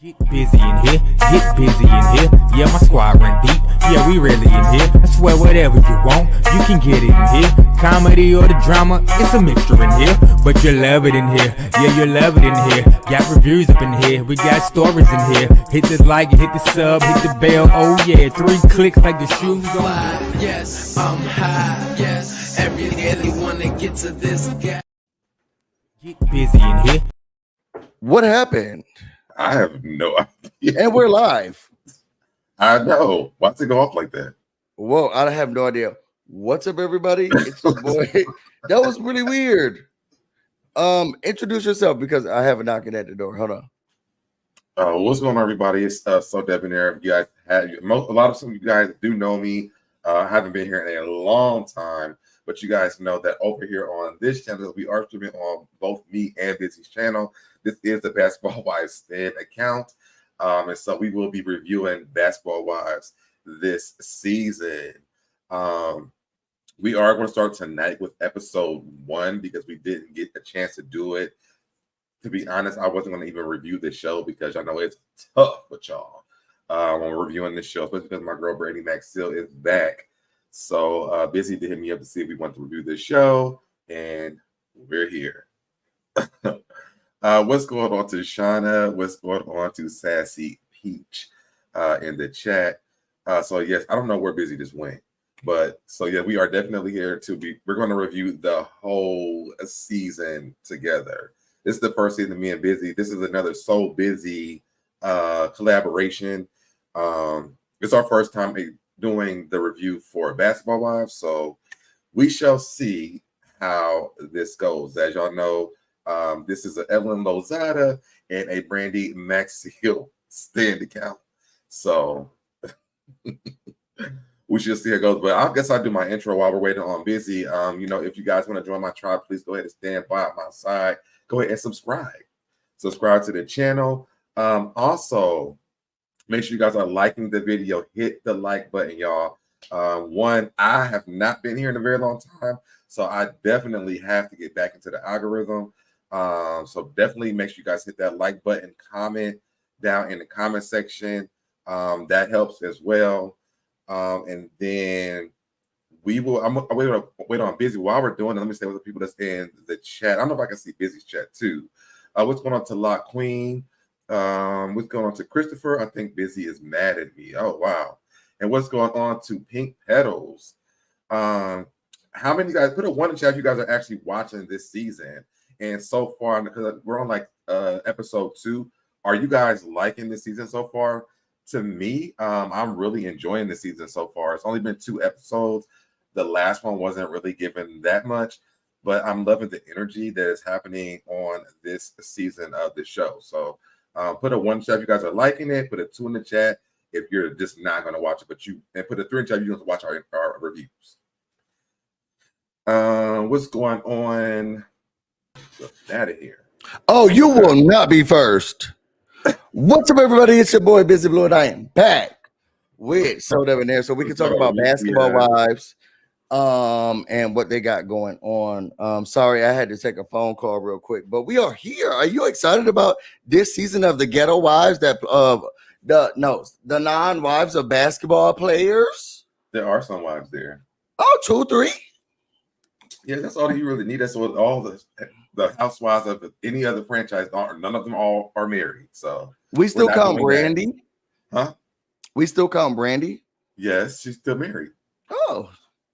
Get busy in here, get busy in here. Yeah, my squad run deep. Yeah, we really in here. I swear whatever you want, you can get it in here. Comedy or the drama, it's a mixture in here. But you love it in here. Yeah, you love it in here. Got reviews up in here. We got stories in here. Hit the like, hit the sub, hit the bell. Oh yeah, 3 clicks like the shoes on. Yes, I'm high. Yes, everyone that gets to this guy. Get busy in here. What happened? I have no idea. And we're live. I know. Why'd it go off like that? Whoa, I have no idea. What's up, everybody? It's your boy. That was really weird. Introduce yourself because I have a knocking at the door. Hold on. What's going on, everybody? It's so debonair. You guys have a lot of some of you guys do know me. I haven't been here in a long time, but you guys know that over here on this channel, we are streaming on both me and Busy's channel. This is the Basketball Wives stand account. And so we will be reviewing Basketball Wives this season. We are going to start tonight with episode 1 because we didn't get a chance to do it. To be honest, I wasn't going to even review the show because I know it's tough with y'all when we're reviewing this show, especially because my girl Brandi still is back. So Busy to hit me up to see if we want to review this show, and we're here. What's going on to Shauna? What's going on to Sassy Peach in the chat? So yes, I don't know where Busy just went, but so yeah, we are definitely here we're going to review the whole season together. This is the first season of me and Busy. This is another So Busy collaboration. It's our first time doing the review for Basketball Wives, so we shall see how this goes. As y'all know, this is an Evelyn Lozada and a Brandi Maxill stand account. So we should see how it goes. But I guess I'll do my intro while we're waiting on Busy. If you guys want to join my tribe, please go ahead and stand by my side. Go ahead and subscribe. Subscribe to the channel. Also, make sure you guys are liking the video. Hit the like button, y'all. I have not been here in a very long time, so I definitely have to get back into the algorithm. So definitely make sure you guys hit that like button, comment down in the comment section. That helps as well. And then I'm gonna wait on Busy while we're doing it. Let me say what the people that's in the chat. I don't know if I can see Busy's chat too. What's going on to Lock Queen? What's going on to Christopher? I think Busy is mad at me. Oh wow. And what's going on to Pink Petals? How many of you guys put a 1 in chat if you guys are actually watching this season? And so far, because we're on like episode 2, are you guys liking this season so far? To me, I'm really enjoying the season so far. It's only been 2 episodes. The last one wasn't really given that much, but I'm loving the energy that is happening on this season of the show. So put a 1 in the chat if you guys are liking it. Put a 2 in the chat if you're just not going to watch it, and put a 3 in the chat if you want to watch our reviews. What's going on? Out of here. Oh, you will not be first. What's up, everybody? It's your boy BusyBlu, and I am back with So Debonair, so we can talk about Basketball Wives and what they got going on. Sorry, I had to take a phone call real quick, but we are here. Are you excited about this season of the Ghetto Wives? The non-wives of basketball players? There are some wives there. Oh, 2, 3. Yeah, that's all you really need. That's what all the housewives of any other franchise are. None of them all are married. So we still count Brandi. Huh? We still count Brandi. Yes, she's still married. Oh,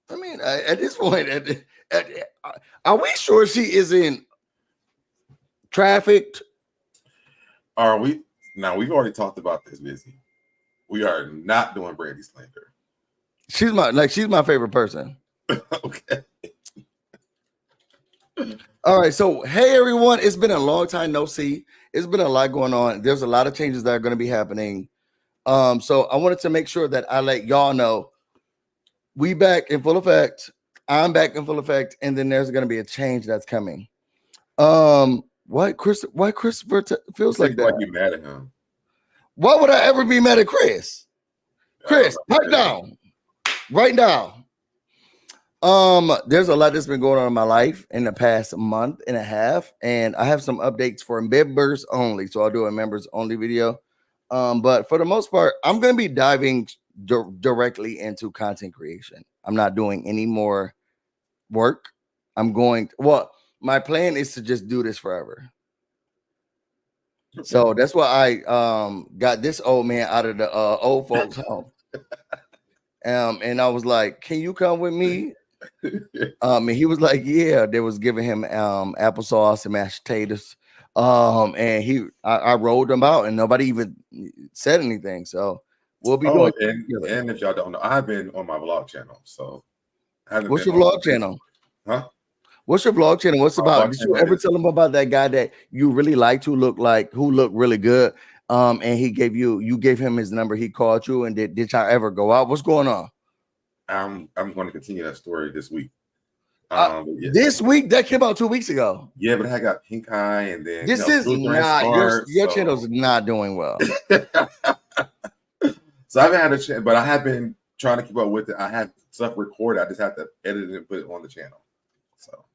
I mean, at this point, are we sure she isn't trafficked? Are we? Now we've already talked about this, Busy. We are not doing Brandi slander. She's my favorite person. Okay. All right, so hey everyone, it's been a long time no see. It's been a lot going on. There's a lot of changes that are going to be happening. So I wanted to make sure that I let y'all know we back in full effect. I'm back in full effect, and then there's going to be a change that's coming. Why Christopher feels like that? Like you mad at him? Why would I ever be mad at Chris? Chris, pipe down right now. There's a lot that's been going on in my life in the past month and a half, and I have some updates for members only. So I'll do a members only video. But for the most part, I'm going to be diving directly into content creation. I'm not doing any more work. Well, my plan is to just do this forever. So that's why I got this old man out of the old folks home. And I was like, can you come with me? And he was like, yeah. They was giving him applesauce and mashed potatoes. And I rolled them out and nobody even said anything. So we'll be doing and if y'all don't know, I've been on my vlog channel. So I haven't. What's your vlog channel? Huh? What's your vlog channel? What's about? Did you ever tell him about that guy that you really liked who looked really good? And you gave him his number, he called you, and did y'all ever go out? What's going on? I'm going to continue that story this week. This week that came out 2 weeks ago. Yeah, but I got pink eye, and then this is not your channel's not doing well. So I haven't had a chance, but I have been trying to keep up with it. I have stuff recorded. I just have to edit it and put it on the channel. So,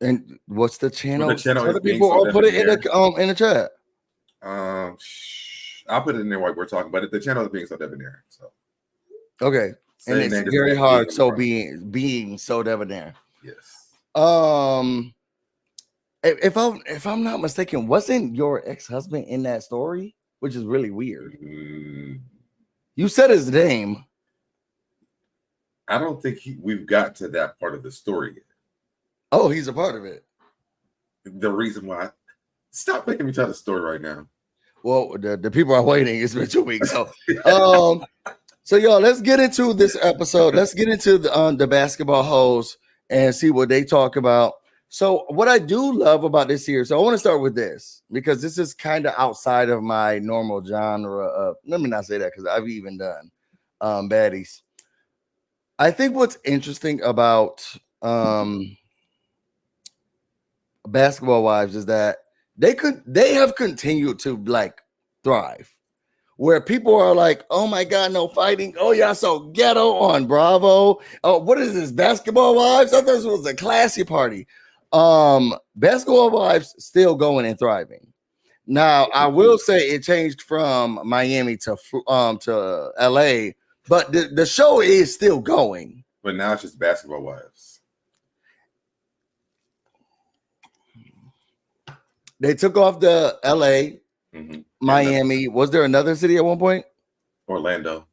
and what's the channel? Well, the channel is people or put it in the chat. I'll put it in there while we're talking, but the channel is being so debonair. So okay. And it's very hard. So being so debonair. Yes. If I'm not mistaken, wasn't your ex-husband in that story? Which is really weird. You said his name. I don't think we've got to that part of the story yet. Oh, he's a part of it. The reason why. Stop making me tell the story right now. Well, the people are waiting. It's been 2 weeks. So so y'all, let's get into this episode. Let's get into the basketball hoes and see what they talk about. So what I do love about this here, so I want to start with this because this is kind of outside of my normal genre of, let me not say that because I've even done baddies. I think what's interesting about basketball wives is that they have continued to like thrive. Where people are like, oh my God, no fighting. Oh, y'all so ghetto on Bravo. Oh, what is this? Basketball wives? I thought this was a classy party. Basketball wives still going and thriving. Now, I will say it changed from Miami to LA, but the show is still going. But now it's just basketball wives. They took off the LA. Mm-hmm. Miami. Was there another city at one point? Orlando.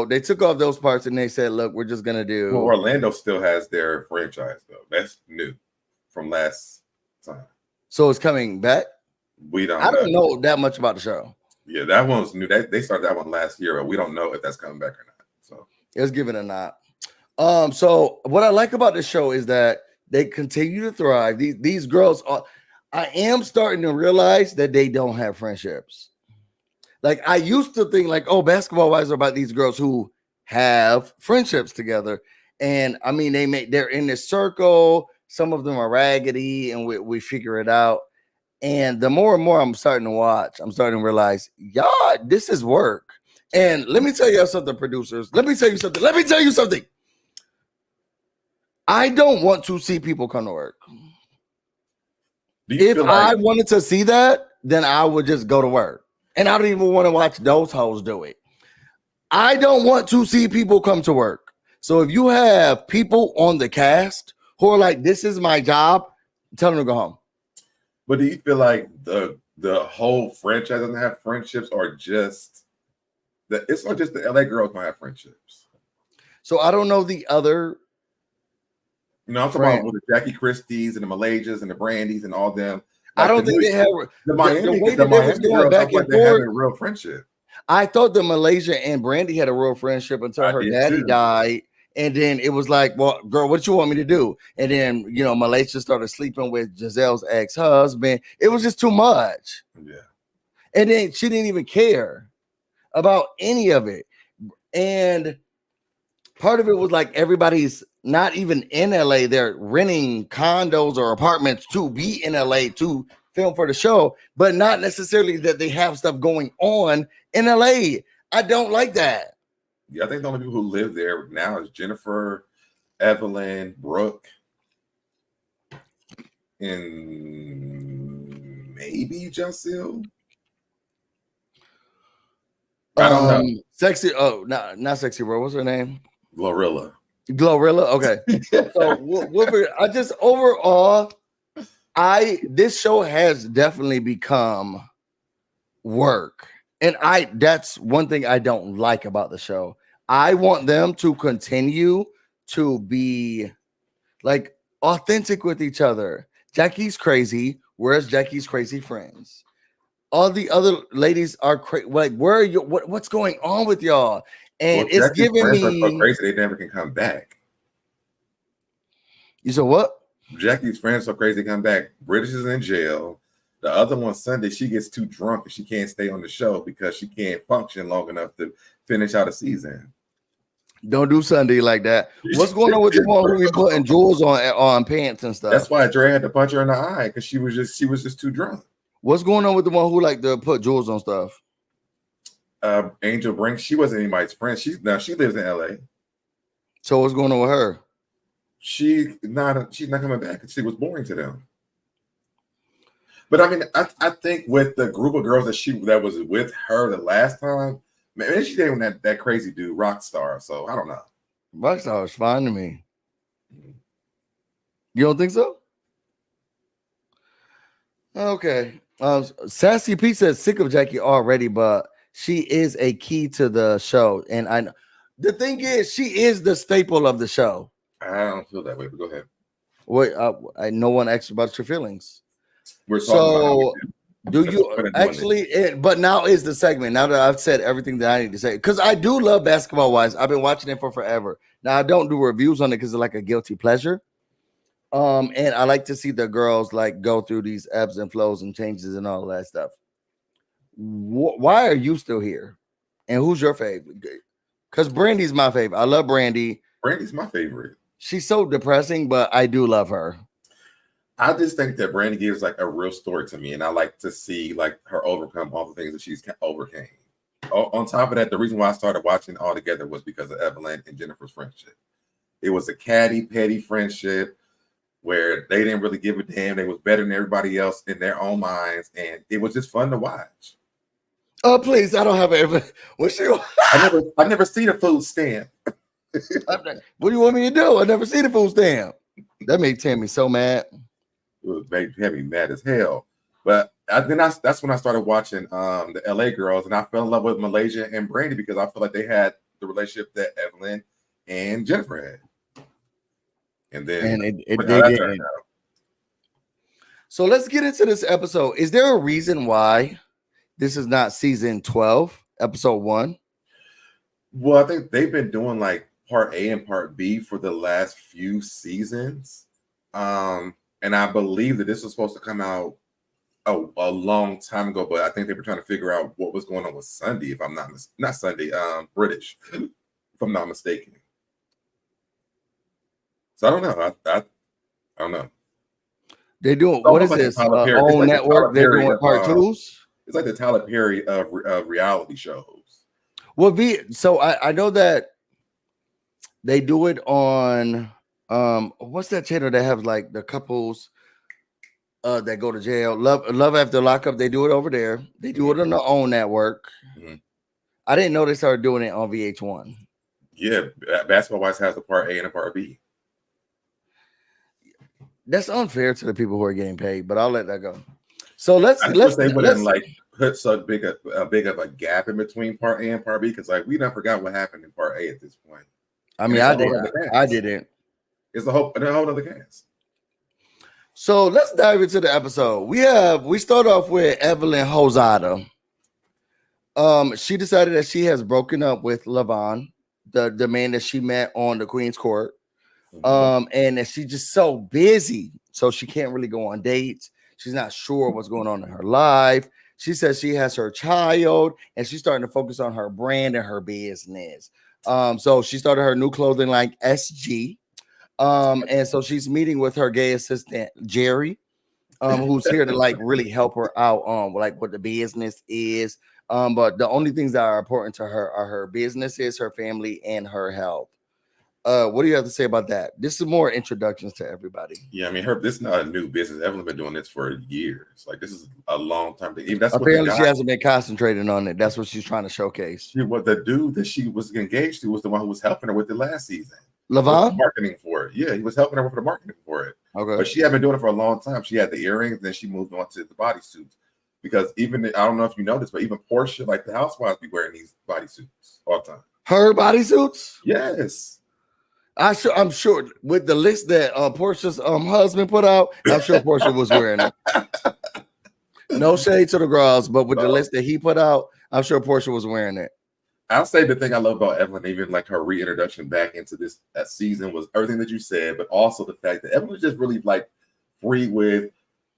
They took off those parts and they said, look, we're just gonna do. Well, Orlando still has their franchise though. That's new from last time. So it's coming back. I don't know that much about the show. Yeah, that one's new. They started that one last year, but we don't know if that's coming back or not. So let's give it a nod. So what I like about the show is that they continue to thrive. These girls are. I am starting to realize that they don't have friendships. Like I used to think like, oh, basketball wives are about these girls who have friendships together. And I mean, they're in this circle. Some of them are raggedy and we figure it out. And the more and more I'm starting to watch, I'm starting to realize, y'all, this is work. And let me tell you something, producers. Let me tell you something. I don't want to see people come to work. If I wanted to see that, then I would just go to work. And I don't even want to watch those hoes do it. I don't want to see people come to work. So if you have people on the cast who are like, this is my job, tell them to go home. But do you feel like the whole franchise doesn't have friendships, or just that it's not just the LA girls don't have friendships? So I don't know the other. I'm talking about with the Jackie Christies and the Malaysias and the Brandis and all them. Like I don't think they have the Miami girls back and forth. They have a real friendship. I thought the Malaysia and Brandi had a real friendship until her daddy died. And then it was like, well, girl, what you want me to do? And then, Malaysia started sleeping with Giselle's ex-husband. It was just too much. Yeah. And then she didn't even care about any of it. And part of it was like everybody's not even in LA. They're renting condos or apartments to be in LA to film for the show, but not necessarily that they have stuff going on in LA. I don't like that. Yeah, I think the only people who live there now is Jennifer, Evelyn, Brooke, and maybe Josil. I don't know. Sexy. Oh, not sexy. Bro, what's her name? Glorilla. Glorilla. Okay. So I just overall, this show has definitely become work, and that's one thing I don't like about the show. I want them to continue to be like authentic with each other. Jackie's crazy. Where's Jackie's crazy friends? All the other ladies are crazy. Like, where are you? What's going on with y'all? And it's Jackie's giving friends me are so crazy they never can come back. You said what? Jackie's friends so crazy come back. British is in jail. The other one, Sunday, she gets too drunk and she can't stay on the show because she can't function long enough to finish out a season. Don't do Sunday like that. What's going on with the one who be putting jewels on pants and stuff? That's why Dre had to punch her in the eye because she was just too drunk. What's going on with the one who like to put jewels on stuff? Angel Brink, she wasn't anybody's friend. She lives in LA. So what's going on with her? She's not coming back because she was boring to them. But I mean, I think with the group of girls that was with her the last time, maybe she dated that crazy dude, Rockstar. So I don't know. Rockstar is fine to me. You don't think so? Okay. Sassy P says sick of Jackie already, but she is a key to the show. And I know the thing is, she is the staple of the show. I don't feel that way, but go ahead. Wait, no one asked about your feelings. We're talking so do you actually? But now is the segment. Now that I've said everything that I need to say, because I do love Basketball Wives. I've been watching it for forever. Now I don't do reviews on it because it's like a guilty pleasure. And I like to see the girls like go through these ebbs and flows and changes and all that stuff. Why are you still here? And who's your favorite? Because Brandi's my favorite. I love Brandi. Brandi's my favorite. She's so depressing, but I do love her. I just think that Brandi gives like a real story to me, and I like to see like her overcome all the things that she's overcame. On top of that, the reason why I started watching all together was because of Evelyn and Jennifer's friendship. It was a catty, petty friendship where they didn't really give a damn. They was better than everybody else in their own minds, and it was just fun to watch. Oh, please, I don't have ever. I never seen a food stamp. What do you want me to do? I never seen a food stamp. That made Tammy so mad. It made me mad as hell. But that's when I started watching the LA girls, and I fell in love with Malaysia and Brandi because I feel like they had the relationship that Evelyn and Jennifer had. And then they didn't. So let's get into this episode. Is there a reason why this is not season 12, episode 1? Well, I think they've been doing like part A and part B for the last few seasons. And I believe that this was supposed to come out a long time ago, but I think they were trying to figure out what was going on with Sunday, if I'm not Sunday, British, if I'm not mistaken. So I don't know. I don't know. They're doing what is like this? Own like network. They're doing part 2s. It's like the Tyler Perry of reality shows. Well, so I know that they do it on what's that channel that have like the couples that go to jail? Love After Lockup. They do it over there. They do it on their own network. Mm-hmm. I didn't know they started doing it on VH1. Yeah, Basketball Wives has a part A and a part B. That's unfair to the people who are getting paid, but I'll let that go. So let's they wouldn't like put so big of a gap in between part A and part B because like we done forgot what happened in part A at this point. I mean, I didn't. It's a whole other cast. So let's dive into the episode. We start off with Evelyn Hosada. She decided that she has broken up with Levon, the man that she met on the Queen's Court. And that she's just so busy, so she can't really go on dates. She's not sure what's going on in her life. She says she has her child, and she's starting to focus on her brand and her business. So she started her new clothing line SG. And so she's meeting with her gay assistant Jerry, who's here to like really help her out on like what the business is. But the only things that are important to her are her businesses, her family, and her health. What do you have to say about that? This is more introductions to everybody. Yeah, I mean, this is not a new business. Evelyn been doing this for years. Like, this is a long time. Even that's apparently what she hasn't been concentrating on it. That's what she's trying to showcase. What the dude that she was engaged to was the one who was helping her with it last season. Levon? Marketing for it. Yeah, he was helping her with the marketing for it. Okay. But she had been doing it for a long time. She had the earrings, then she moved on to the bodysuits. Because even, I don't know if you know this, but even Portia, like the housewives, be wearing these bodysuits all the time. Her bodysuits? Yes. I'm sure with the list that Portia's husband put out, I'm sure Portia was wearing it. No shade to the girls, but with the list that he put out, I'm sure Portia was wearing it. I'll say the thing I love about Evelyn, even like her reintroduction back into this season, was everything that you said, but also the fact that Evelyn was just really like free with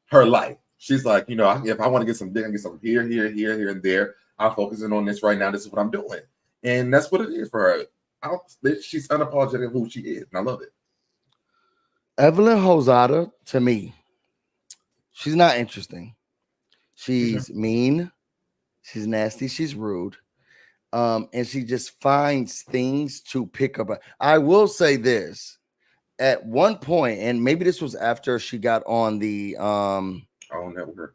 her life. She's like, you know, if I want to get some dick, I get some here, and there. I'm focusing on this right now. This is what I'm doing. And that's what it is for her. She's unapologetic of who she is, and I love it. Evelyn Hozada, to me, she's not interesting. She's mean, she's nasty, she's rude, and she just finds things to pick up. I will say this: at one point, and maybe this was after she got on the network.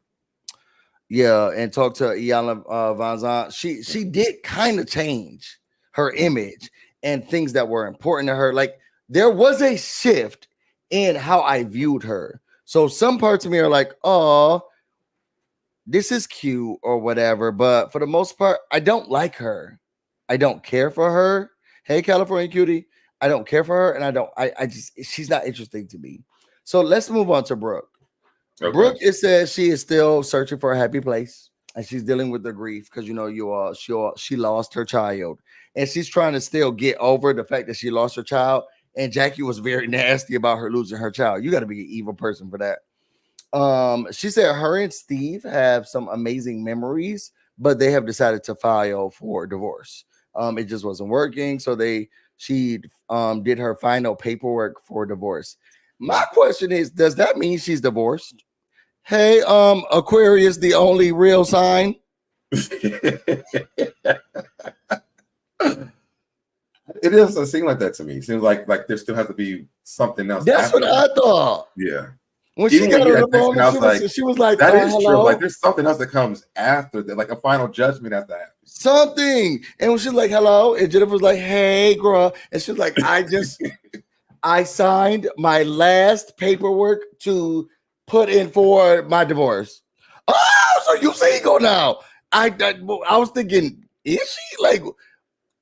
Yeah, and talked to Iyanla Vanzant. She did kind of change her image and things that were important to her. Like there was a shift in how I viewed her. So some parts of me are like, oh, this is cute or whatever. But for the most part, I don't like her. I don't care for her. Hey, California cutie. I don't care for her. And I just, she's not interesting to me. So let's move on to Brooke. Okay. Brooke, it says she is still searching for a happy place. And she's dealing with the grief because, you know, she lost her child. And she's trying to still get over the fact that she lost her child. And Jackie was very nasty about her losing her child. You got to be an evil person for that. She said her and Steve have some amazing memories, but they have decided to file for divorce. It just wasn't working. So she did her final paperwork for divorce. My question is, does that mean she's divorced? Hey, Aquarius, the only real sign. It doesn't seem like that to me. It seems like there still has to be something else. That's what I thought. Yeah. When she got on the phone, she was like, that is hello? true. Like there's something else that comes after that, like a final judgment has to happen. Something. And when she's like, hello, and Jennifer was like, hey, girl. And she's like, I signed my last paperwork to put in for my divorce. Oh, so you single now? I was thinking, is she like?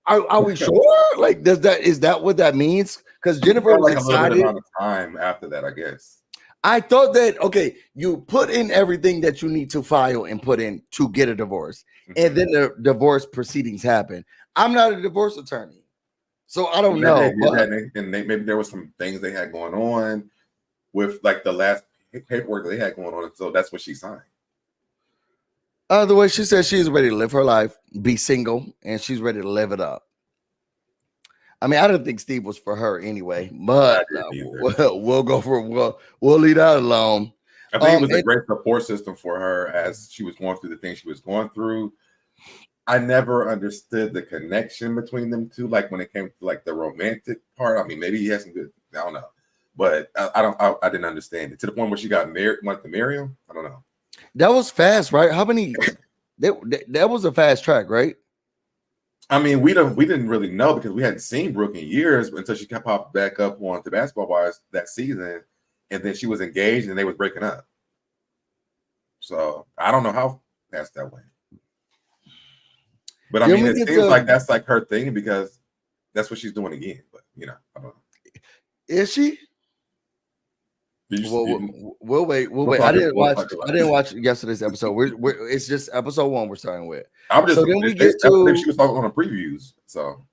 Are we sure? Like, is that what that means? Because Jennifer was excited. A little bit amount of time after that, I guess. I thought that you put in everything that you need to file and put in to get a divorce, and then the divorce proceedings happen. I'm not a divorce attorney, so I don't know. And maybe there was some things they had going on with like the last paperwork they had going on, so that's what she signed. The way she said she's ready to live her life, be single, and she's ready to live it up. I mean, I didn't think Steve was for her anyway, but we'll leave that alone. I think it was a great support system for her as she was going through the things she was going through. I never understood the connection between them two, like when it came to like the romantic part. I mean, maybe he has some good, I don't know, but I didn't understand it to the point where she got married, wanted to marry him. I don't know. That was fast, right? How many? That was a fast track, right? I mean, we didn't really know because we hadn't seen Brooke in years until she kept popped back up on the Basketball Wives that season, and then she was engaged and they was breaking up. So I don't know how fast that went, but I mean, it seems like that's like her thing because that's what she's doing again. But you know, I don't know. Is she? We'll wait. I didn't watch yesterday's episode. It's just episode 1 we're starting with. So then we get to. She was talking on the previews. So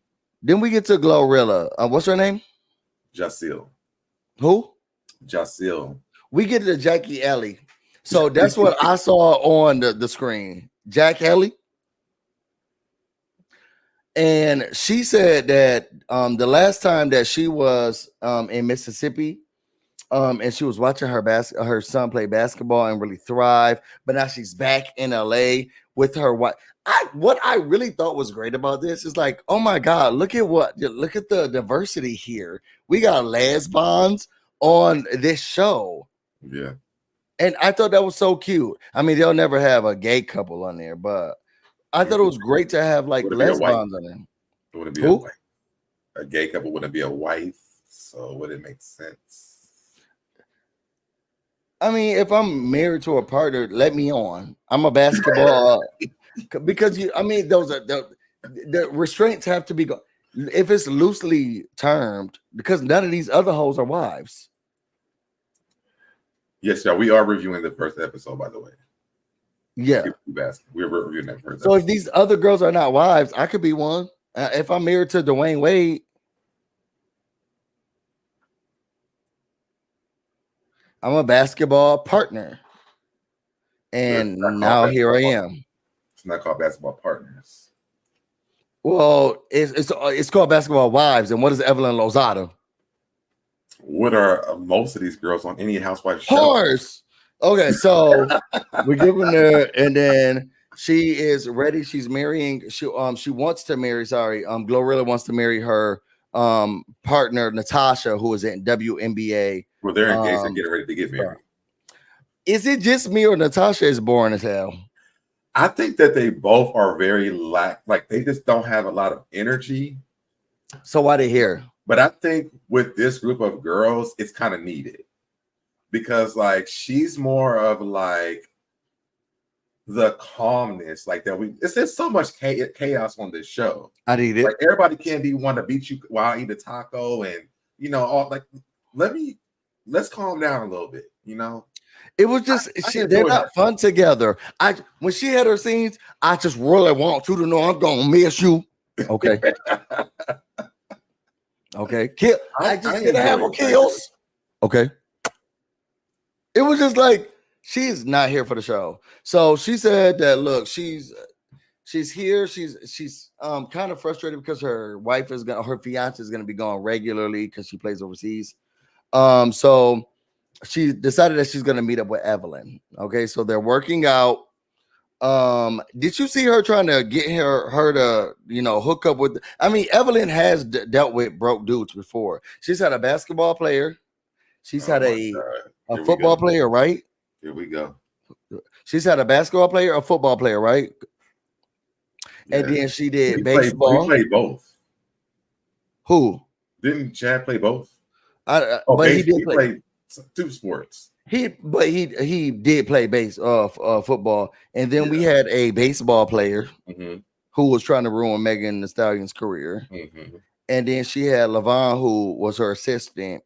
then we get to Glorilla. What's her name? Jacille. Who? Jacille. We get to Jackie Ellie. So that's what I saw on the screen. Jack Ellie. And she said that the last time that she was in Mississippi, And she was watching her son play basketball and really thrive. But now she's back in LA with her wife. What I really thought was great about this is like, oh my God, look at the diversity here. We got lesbians on this show. Yeah. And I thought that was so cute. I mean, they'll never have a gay couple on there, but I thought it was great to have like lesbians on there. It wouldn't be a gay couple wouldn't be a wife, so would it make sense? I mean, if I'm married to a partner, let me on. I'm a basketball because those are the restraints have to be if it's loosely termed, because none of these other hoes are wives. Yes, y'all. We are reviewing the first episode, by the way. Yeah, we're reviewing that first. So if these other girls are not wives, I could be one. If I'm married to Dwayne Wade, I'm a basketball partner, and now here I am. It's not called basketball partners. Well, it's called basketball wives. And what is Evelyn Lozada? What are most of these girls on any housewife show? Horse. Okay, so we're giving her, and then she is ready. She's marrying. She wants to marry. Glorilla wants to marry her partner Natasha, who is in WNBA. Well, they're engaged and getting ready to get married. Is it just me or Natasha is boring as hell? I think that they both are very like they just don't have a lot of energy. So why they here? But I think with this group of girls, it's kind of needed because like she's more of like the calmness, like that. It's just so much chaos on this show. I need it. Like everybody can't be one to beat you while I eat a taco, and all like let's calm down a little bit. It was just they're not fun together. When she had her scenes, I just really want you to know I'm gonna miss you. Okay. Okay. Kill. I just didn't have her kills. Okay. It was just like she's not here for the show. So she said that look, she's here. She's kind of frustrated because her fiance is gonna be gone regularly because she plays overseas. So she decided that she's gonna meet up with Evelyn. Okay, so they're working out. Did you see her trying to get her to hook up with? I mean, Evelyn has dealt with broke dudes before. She's had a basketball player. She's had a football player, right? Here we go. She's had a basketball player, a football player, right? Yeah. And then she did baseball. He played both. Who? Didn't Chad play both? But he did play two sports. He did play football, and then we had a baseball player who was trying to ruin Megan Thee Stallion's career, and then she had Levon, who was her assistant.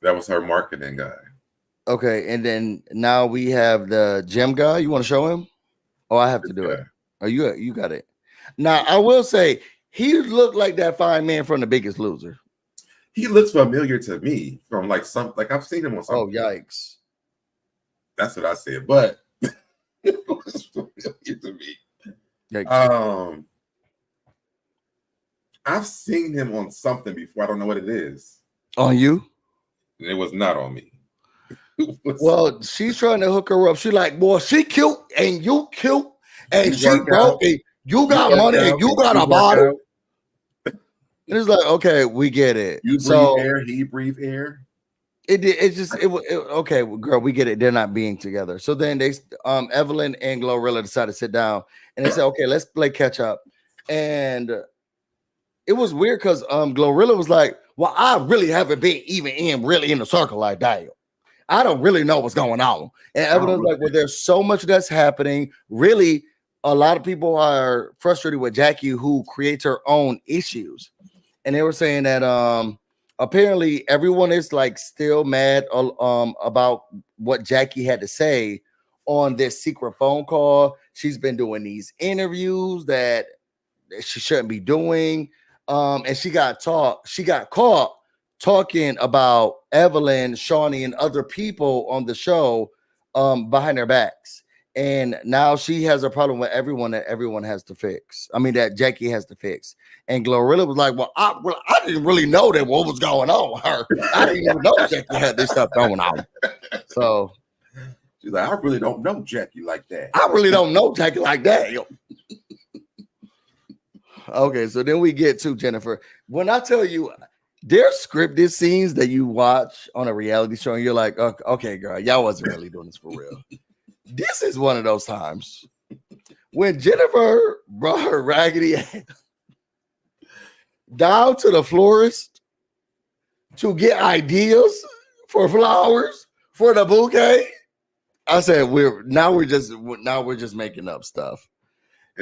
That was her marketing guy. Okay, and then now we have the gym guy. You want to show him? Oh, I have to do it. Oh, you got it. Now I will say he looked like that fine man from The Biggest Loser. He looks familiar to me from like I've seen him on something. Oh, yikes. That's what I said, but it was familiar to me. Yikes. I've seen him on something before. I don't know what it is. On you? It was not on me. Well, she's trying to hook her up. She's like, boy, she cute and you cute and she broke and you got money and you got a bottle. And it's like, okay, we get it. You breathe air, he breathe air. Okay, well, girl, we get it. They're not being together. So then Evelyn and Glorilla decided to sit down and they said, okay, let's play catch up. And it was weird because Glorilla was like, well, I really haven't been even in the circle like that. I don't really know what's going on. And Evelyn was like, well, there's so much that's happening. Really, a lot of people are frustrated with Jackie, who creates her own issues. And they were saying that apparently everyone is like still mad about what Jackie had to say on this secret phone call. She's been doing these interviews that she shouldn't be doing. And she got caught talking about Evelyn, Shawnee, and other people on the show behind their backs. And now she has a problem with everyone that everyone has to fix. I mean, that Jackie has to fix. And Glorilla was like, well, I didn't really know that what was going on with her. I didn't even know Jackie had this stuff going on. So she's like, I really don't know Jackie like that. I really don't know Jackie like that. Okay, so then we get to Jennifer. When I tell you, there's scripted scenes that you watch on a reality show and you're like, okay, girl, y'all wasn't really doing this for real. This is one of those times when Jennifer brought her raggedy ass down to the florist to get ideas for flowers for the bouquet. I said, we're just making up stuff.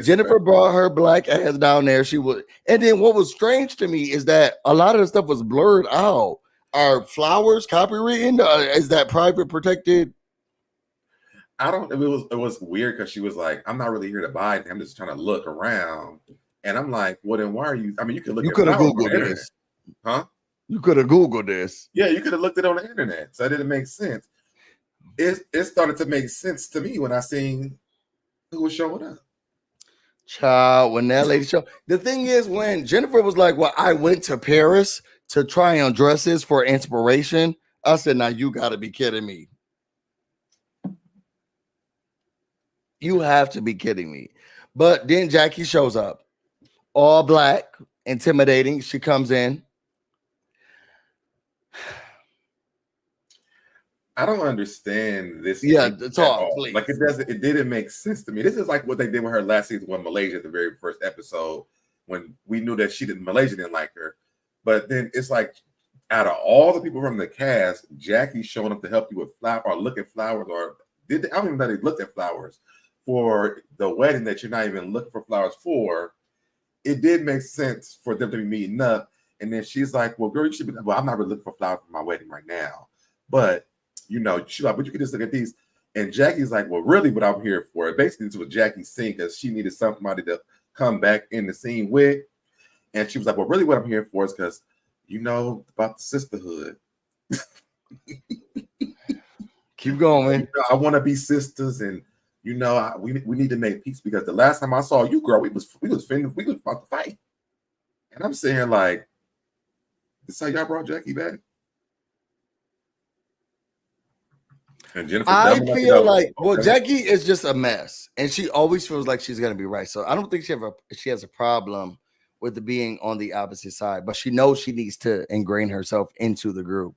Jennifer brought her black ass down there. She would, and then what was strange to me is that a lot of the stuff was blurred out. Are flowers copywritten? Is that private protected? I don't. It was weird because she was like, "I'm not really here to buy it. I'm just trying to look around." And I'm like, "Well, then why are you? I mean, you could look. You could have Googled this, huh? You could have Googled this. Yeah, you could have looked it on the internet. So that didn't make sense. It started to make sense to me when I seen who was showing up. Child, when that lady showed. The thing is, when Jennifer was like, "Well, I went to Paris to try on dresses for inspiration," I said, "Now you got to be kidding me." You have to be kidding me. But then Jackie shows up, all black, intimidating. She comes in. I don't understand this. Yeah, talk, please. Like it didn't make sense to me. This is like what they did with her last season with Malaysia, the very first episode, when we knew that Malaysia didn't like her. But then it's like, out of all the people from the cast, Jackie's showing up to help you with flowers or look at flowers, or I don't even know they looked at flowers for the wedding that you're not even looking for flowers for. It did make sense for them to be meeting up. And then she's like, well, girl, you should be, well, I'm not really looking for flowers for my wedding right now. But, she's like, but you can just look at these. And Jackie's like, well, really what I'm here for. Basically, this was Jackie's scene because she needed somebody to come back in the scene with. And she was like, well, really what I'm here for is because, about the sisterhood. Keep going, man. I want to be sisters, and we need to make peace because the last time I saw you, girl, we was about to fight. And I'm saying, like, this how y'all brought Jackie back? And Jennifer, I feel like, well, Jackie is just a mess, and she always feels like she's gonna be right. So I don't think she has a problem with the being on the opposite side, but she knows she needs to ingrain herself into the group.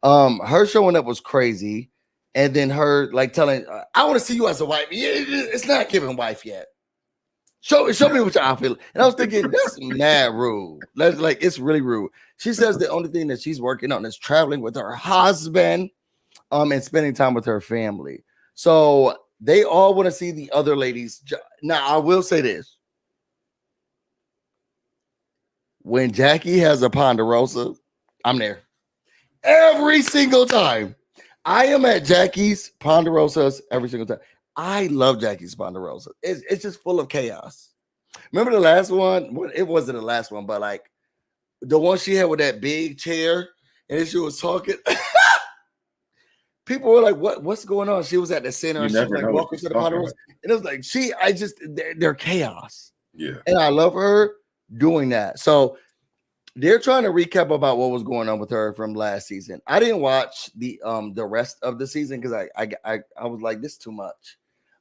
Her showing up was crazy. And then her like telling, I want to see you as a wife. It's not giving wife yet. Show me what y'all feel. And I was thinking, that's mad rude. It's really rude. She says the only thing that she's working on is traveling with her husband, and spending time with her family. So they all want to see the other ladies. Now, I will say this. When Jackie has a ponderosa, I'm there. Every single time. I am at Jackie's ponderosas every single time. I love Jackie's ponderosa. It's just full of chaos. Remember the last one? Well, it wasn't the last one, but like the one she had with that big chair, and she was talking. People were like, what's going on? She was at the center, and she was like walking to the ponderosa. And it was like, they're chaos. Yeah. And I love her doing that. So they're trying to recap about what was going on with her from last season. I didn't watch the rest of the season because I was like, this is too much.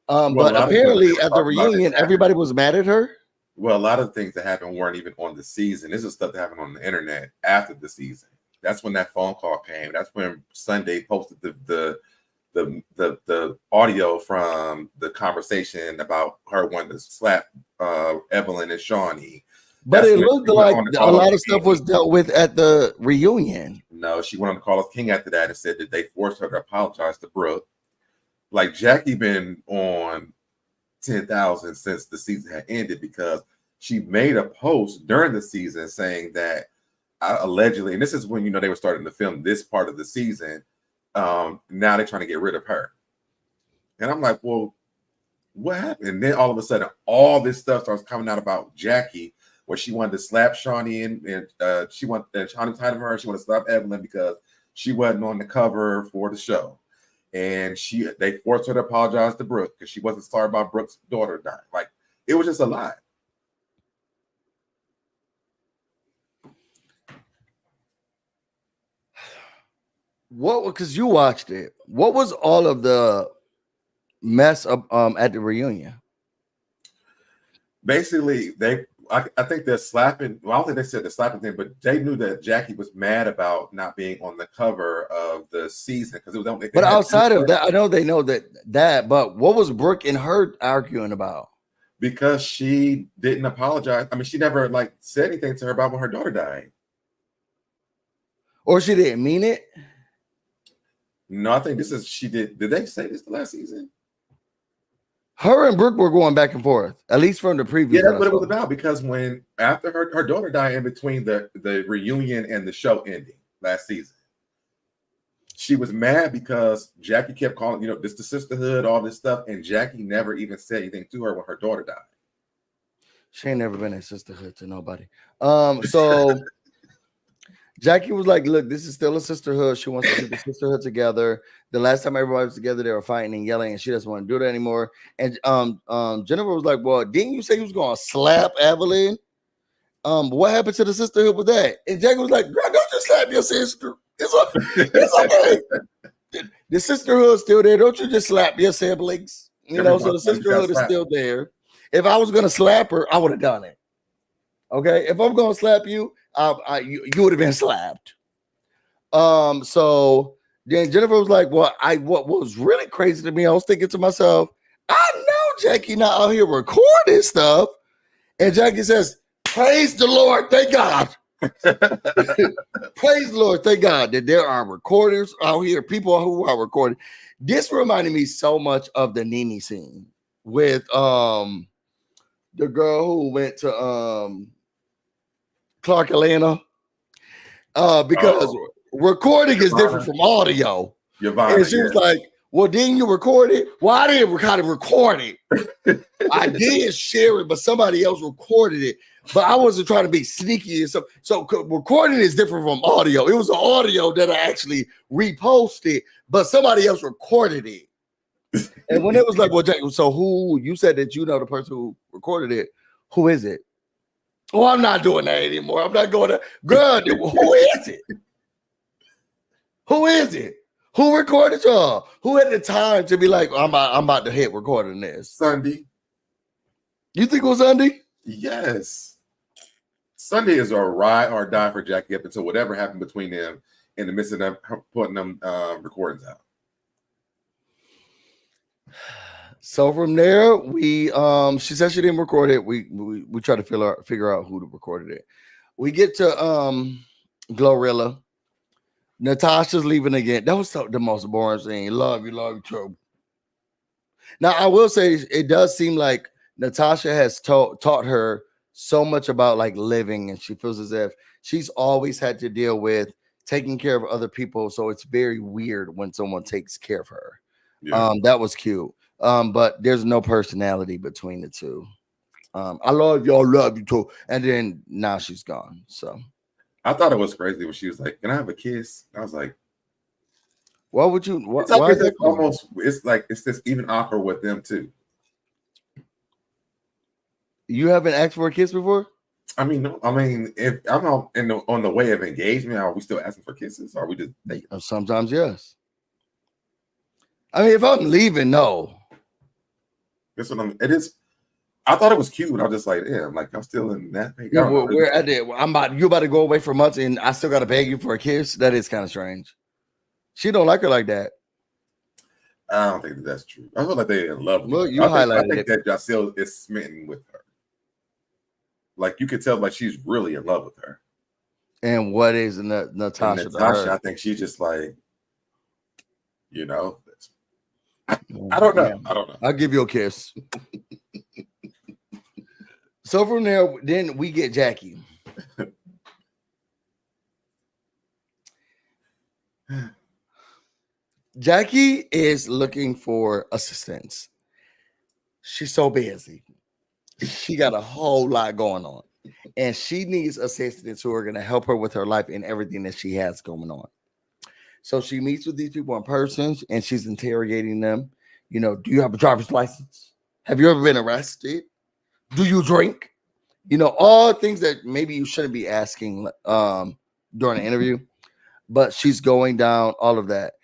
But apparently at the reunion, everybody was mad at her. Well, a lot of things that happened weren't even on the season. This is stuff that happened on the internet after the season. That's when that phone call came. That's when Sunday posted the audio from the conversation about her wanting to slap Evelyn and Shawnee. But it looked like a lot of stuff was dealt with at the reunion. No, she went on to call us King after that and said that they forced her to apologize to Brooke. Like Jackie been on 10,000 since the season had ended because she made a post during the season saying that allegedly, and this is when they were starting to film this part of the season. Now they're trying to get rid of her, and I'm like, well, what happened? And then all of a sudden, all this stuff starts coming out about Jackie, where she wanted to slap Shawnee and she wanted Shawnee tied her. She wanted to slap Evelyn because she wasn't on the cover for the show. and they forced her to apologize to Brooke because she wasn't sorry about Brooke's daughter dying. Like, it was just a lie. What? Because you watched it. What was all of the mess up at the reunion? Basically, I think they're slapping. Well, I don't think they said the slapping thing, but they knew that Jackie was mad about not being on the cover of the season because it was. But outside of that, I know they know that. But what was Brooke and her arguing about? Because she didn't apologize. I mean, she never like said anything to her about when her daughter died, or she didn't mean it. No, I think she did. Did they say this the last season? Her and Brooke were going back and forth, at least from the preview. Yeah, that's what it was about. Because after her daughter died in between the reunion and the show ending last season, she was mad because Jackie kept calling, this the sisterhood, all this stuff, and Jackie never even said anything to her when her daughter died. She ain't never been a sisterhood to nobody. So Jackie was like, look, this is still a sisterhood. She wants to keep the sisterhood together. The last time everybody was together, they were fighting and yelling, and she doesn't want to do that anymore. And Jennifer was like, well, didn't you say you was going to slap Evelyn? What happened to the sisterhood with that? And Jackie was like, girl, don't just slap your sister. It's okay. The sisterhood's still there. Don't you just slap your siblings? So the sisterhood is still there. If I was going to slap her, I would have done it. Okay? If I'm going to slap you, you would have been slapped. So then Jennifer was like, well, what was really crazy to me, I was thinking to myself, I know Jackie not out here recording stuff. And Jackie says, praise the Lord, thank God. Praise the Lord, thank God that there are recorders out here, people who are recording. This reminded me so much of the Nene scene with the girl who went to Clark Atlanta, because recording is different from audio. And she was like, well, didn't you record it? Well, I didn't record it. I did share it, but somebody else recorded it. But I wasn't trying to be sneaky and stuff. So recording is different from audio. It was audio that I actually reposted, but somebody else recorded it. And when it was like, well, Jack, so who, you said that you know the person who recorded it. Who is it? Oh, I'm not doing that anymore. I'm not going to. Girl, who is it? Who is it? Who recorded y'all? Who had the time to be like, I'm about to hit recording this? Sunday. You think it was Sunday? Yes. Sunday is a ride or die for Jackie up until whatever happened between them in the midst of them putting them recordings out. So from there, we she said she didn't record it. We try to figure out who recorded it. We get to Glorilla. Natasha's leaving again. That was the most boring thing. Love you, trouble. Now I will say it does seem like Natasha has taught her so much about like living, and she feels as if she's always had to deal with taking care of other people. So it's very weird when someone takes care of her. Yeah. That was cute. But there's no personality between the two. I love you too. And then now she's gone. So I thought it was crazy when she was like, "Can I have a kiss?" I was like, "Why would you?" Why is it almost? It's like it's just even awkward with them too. You haven't asked for a kiss before? I mean, no. I mean, if I'm on the way of engagement, are we still asking for kisses? Or are we just dating? Sometimes, yes. I mean, if I'm leaving, no. That's what it is. I thought it was cute. I was just like, yeah, I'm still in that thing. Yeah, you about to go away for months, and I still got to beg you for a kiss. That is kind of strange. She don't like her like that. I don't think that's true. I feel like they're in love with her. I think that Jacelle is smitten with her. Like you could tell, like she's really in love with her. And what is Natasha? Natasha, I think she's just like, I don't know. Yeah. I don't know. I'll give you a kiss. So from there, then we get Jackie. Jackie is looking for assistance. She's so busy. She got a whole lot going on. And she needs assistants who are going to help her with her life and everything that she has going on. So she meets with these people in person and she's interrogating them. You know, do you have a driver's license? Have you ever been arrested? Do you drink? You know, all things that maybe you shouldn't be asking during an interview, but she's going down all of that.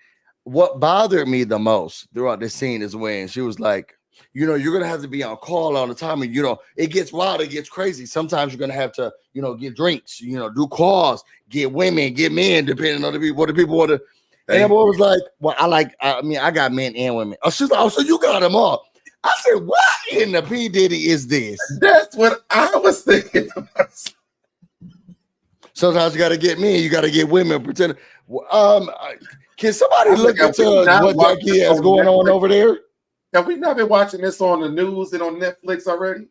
What bothered me the most throughout this scene is when she was like, you know, you're gonna have to be on call all the time, and you know, it gets wild, it gets crazy. Sometimes you're gonna have to, you know, get drinks, you know, do calls, get women, get men, depending on the people, what the people want to. And the boy was like, well, I mean, I got men and women. Oh, she's like, oh, so you got them all. I said, what in the P. Diddy is this? That's what I was thinking about. Sometimes you got to get men, you got to get women. Pretend. Can somebody look into what Jackie has going on over there? Have we not been watching this on the news and on Netflix already?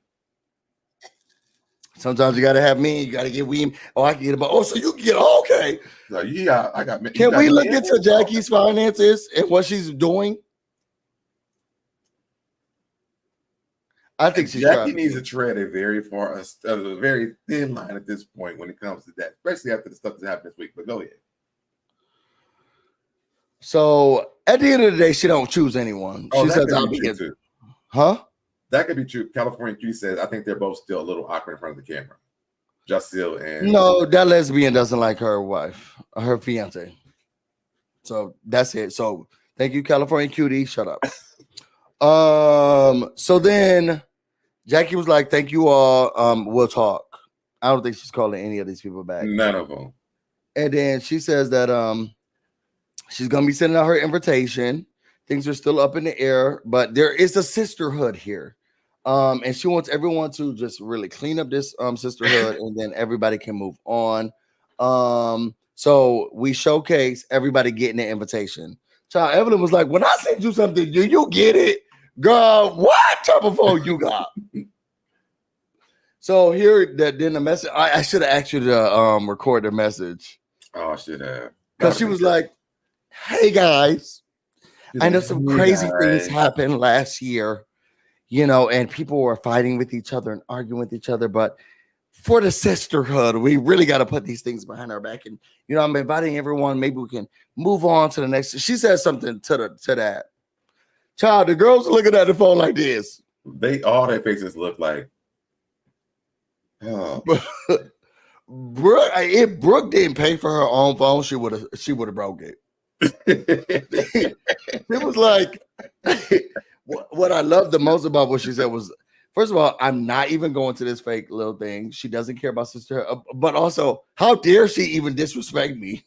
Sometimes you got to have men, you got to get women. Oh, I can get about. Oh, so you can get okay. So yeah, I got. Can we look into Jackie's finances and what she's doing? I think Jackie needs to tread a very thin line at this point when it comes to that, especially after the stuff that happened this week. But go ahead. So at the end of the day, she don't choose anyone. Oh, she that says, could "I'll be be true too." Huh? That could be true. California Q says, "I think they're both still a little awkward in front of the camera." Justil and no, that lesbian doesn't like her wife, her fiance. So that's it. So thank you, California Cutie. Shut up. So then Jackie was like, thank you all. We'll talk. I don't think she's calling any of these people back. None of them. And then she says that she's gonna be sending out her invitation. Things are still up in the air, but there is a sisterhood here. And she wants everyone to just really clean up this sisterhood, and then everybody can move on. So we showcase everybody getting the invitation. Child, Evelyn was like, when I send you something, do you get it? Girl, what type of phone you got? So here, then the message. I should have asked you to record the message. Oh, I should have. Because she was like, hey guys, I know some crazy things happened last year, you know, and people were fighting with each other and arguing with each other. But for the sisterhood, we really got to put these things behind our back. And, you know, I'm inviting everyone. Maybe we can move on to the next. She said something to that. Child, the girls are looking at the phone like this. All their faces look like, oh. Brooke, if Brooke didn't pay for her own phone, she would have broke it. It was like, what I love the most about what she said was, first of all, I'm not even going to this fake little thing. She doesn't care about sister, but also, how dare she even disrespect me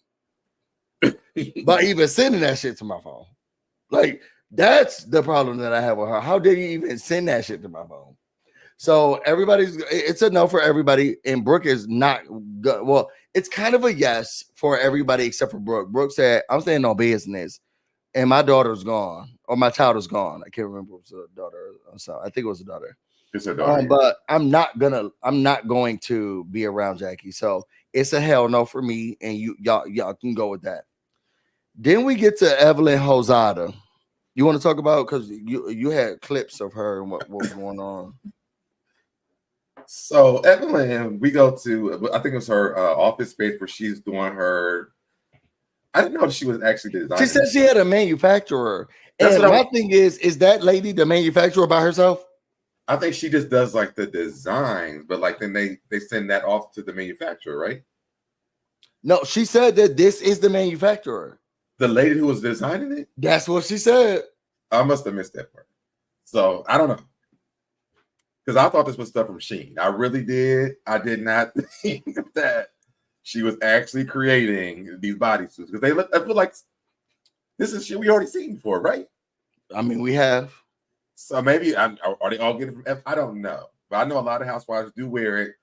by even sending that shit to my phone? Like, that's the problem that I have with her. How dare you even send that shit to my phone? So it's a no for everybody, and Brooke is not good. Well, it's kind of a yes for everybody except for Brooke. Brooke said, I'm staying on business, and my daughter's gone, or my child is gone. I can't remember if it was a daughter or son. I think it was a daughter. It's a daughter. But I'm not going to be around Jackie. So it's a hell no for me, and y'all can go with that. Then we get to Evelyn Hosada. You want to talk about, because you had clips of her and what was going on. So Evelyn, we go to, I think it was her office space where she's doing her. I didn't know she was actually designing. She said she had a manufacturer. And my thing is that lady the manufacturer by herself? I think she just does like the designs, but like then they send that off to the manufacturer, right? No, she said that this is the manufacturer. The lady who was designing it? That's what she said. I must have missed that part. So I don't know. Because I thought this was stuff from Shein. I really did. I did not think that she was actually creating these bodysuits. Because I feel like this is shit we already seen before, right? I mean, we have. So maybe, are they all getting from I don't know. But I know a lot of housewives do wear it.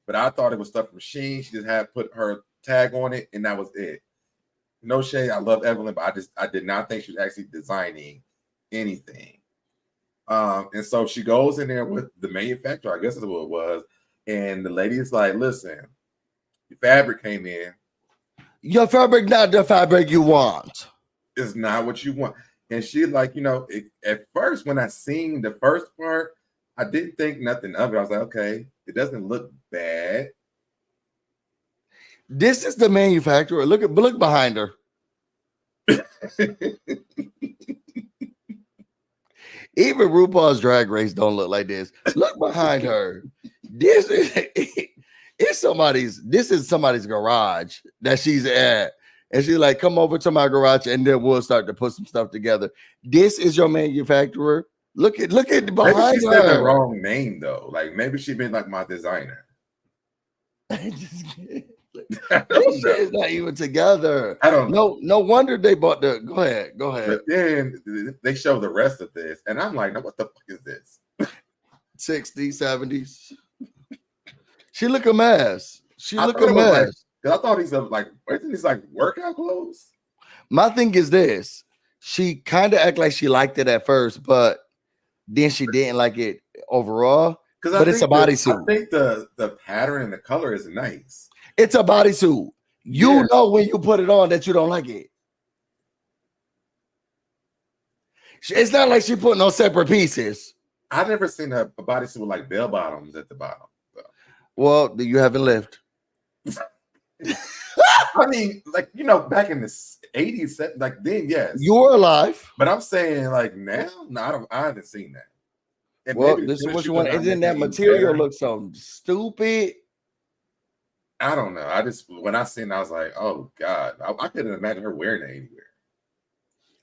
But I thought it was stuff from Shein. She just had put her tag on it, and that was it. No shade. I love Evelyn, but I did not think she was actually designing anything. And so she goes in there with the manufacturer, I guess that's what it was. And the lady's like, listen, the fabric came in. Your fabric, not the fabric you want. It's not what you want. And she's like, at first, when I seen the first part, I didn't think nothing of it. I was like, okay, it doesn't look bad. This is the manufacturer. Look behind her. Even RuPaul's Drag Race don't look like this. Look behind her. This is somebody's garage that she's at. And she's like, come over to my garage and then we'll start to put some stuff together. This is your manufacturer. Look at behind maybe she her. said the wrong name though. Like maybe she been like my designer. This shit is not even together. I don't know. No wonder they bought the. Go ahead. But then they show the rest of this, and I'm like, no, what the fuck is this? 60s, 70s. She look a mess. Because I thought these are like, isn't these like workout clothes? My thing is this: she kind of act like she liked it at first, but then she didn't like it overall. But it's a bodysuit. I think the pattern and the color is nice. It's a bodysuit. You know when you put it on that you don't like it. It's not like she putting on separate pieces. I've never seen a bodysuit with like bell bottoms at the bottom. So. Well, you haven't lived. I mean, like, you know, back in the 80s, like then, yes. You were alive. But I'm saying like now, no, I haven't seen that. And well, this is what you want. And then that material looks so stupid. I don't know. When I seen it, I was like, oh God, I couldn't imagine her wearing it anywhere.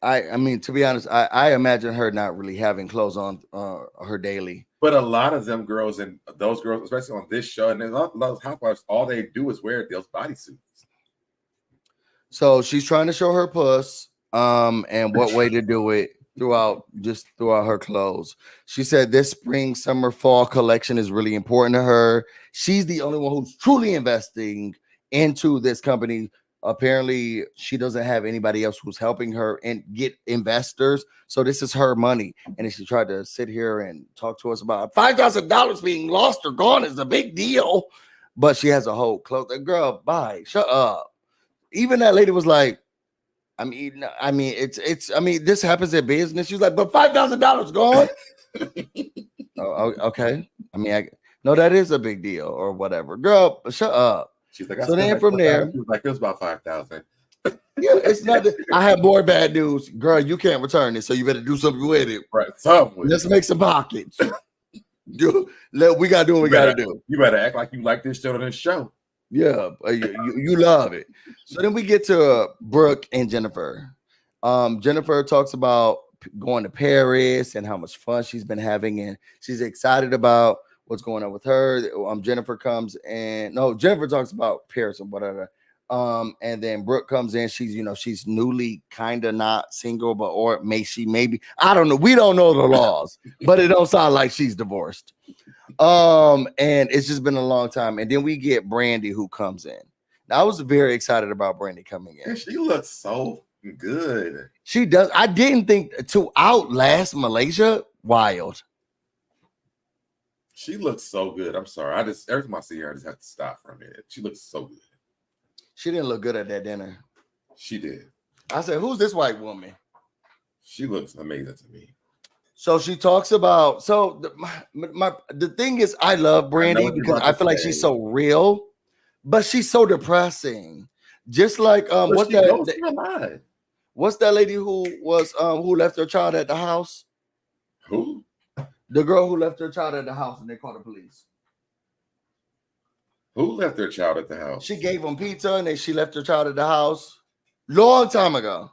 I mean, to be honest, I imagine her not really having clothes on her daily. But a lot of them girls and those girls, especially on this show, and a lot of those housewives, all they do is wear those bodysuits. So she's trying to show her puss, and what way to do it throughout her clothes. She said this spring, summer, fall collection is really important to her. She's the only one who's truly investing into this company. Apparently, she doesn't have anybody else who's helping her and get investors. So this is her money. And she tried to sit here and talk to us about $5,000 being lost or gone is a big deal. But she has a whole clothes. Girl, bye. Shut up. Even that lady was like, I mean, this happens in business. She's like, but $5,000 gone. Oh, okay. I mean, no, that is a big deal or whatever. Girl, shut up. She's like, so then from there, she was like, it was about 5,000. Yeah, it's not. I have more bad news, girl. You can't return it, so you better do something with it. Right, let's make some pockets. We gotta do what we gotta do. You better act like you like this show. This show. Yeah, you love it. So then we get to Brooke and Jennifer. Jennifer talks about going to Paris and how much fun she's been having, and she's excited about what's going on with her. Jennifer talks about Paris and whatever. And then Brooke comes in. She's newly kind of not single, or maybe I don't know. We don't know the laws, but it don't sound like she's divorced. And it's just been a long time. And then we get Brandi who comes in. Now I was very excited about Brandi coming in. And she looks so good. She does. I didn't think to outlast Malaysia. Wild. She looks so good. I'm sorry. Every time I see her, I just have to stop for a minute. She looks so good. She didn't look good at that dinner. She did. I said, who's this white woman? She looks amazing to me. So she talks about, the thing is, I love Brandi because I feel like she's so real, but she's so depressing. Just like what's that lady who left her child at the house? Who? The girl who left her child at the house and they called the police. Who left their child at the house? She gave them pizza and she left her child at the house long time ago.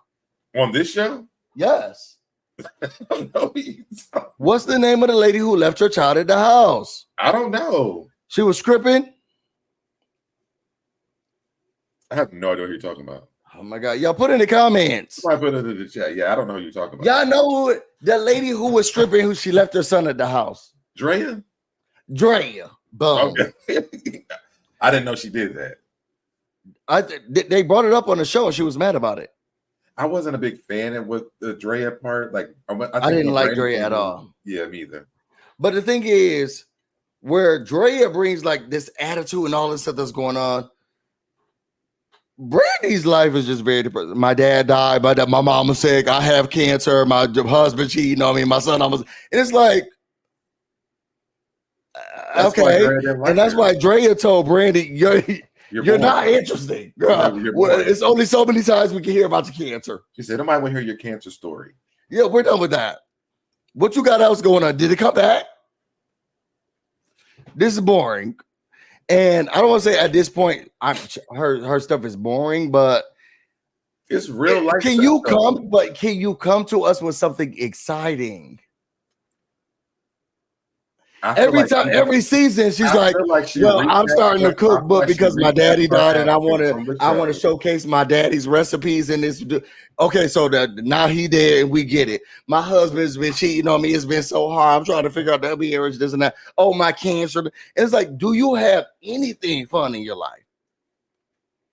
On this show? Yes. I don't know. What's the name of the lady who left her child at the house? I don't know. She was scripting. I have no idea what you're talking about. Oh my God. Y'all put in the comments. I put it in the chat. Yeah, I don't know who you're talking about. Y'all know the lady who was stripping, who she left her son at the house. Drea. Boom. Okay. I didn't know she did that. They brought it up on the show and she was mad about it. I wasn't a big fan of what the Drea part. Like I didn't like Drea at all. Yeah, me either. But the thing is, where Drea brings like this attitude and all this stuff that's going on, Brandi's life is just very depressing. My dad died, my mom was sick, I have cancer, my husband cheating on me, my son almost, and it's like, okay. And that's why Drea told Brandi, You're not interesting, girl. Well, it's only so many times we can hear about your cancer. She said, nobody want to hear your cancer story. Yeah, we're done with that. What you got else going on? Did it come back? This is boring. And I don't want to say at this point, her stuff is boring, but it's real life. Can you come to us with something exciting? Every season, she's like I'm starting a cookbook because my daddy died, and I want to showcase my daddy's recipes in this. Okay, so now he dead, and we get it. My husband's been cheating on me. It's been so hard. I'm trying to figure out the marriage, this and that. Oh, my cancer. And it's like, do you have anything fun in your life?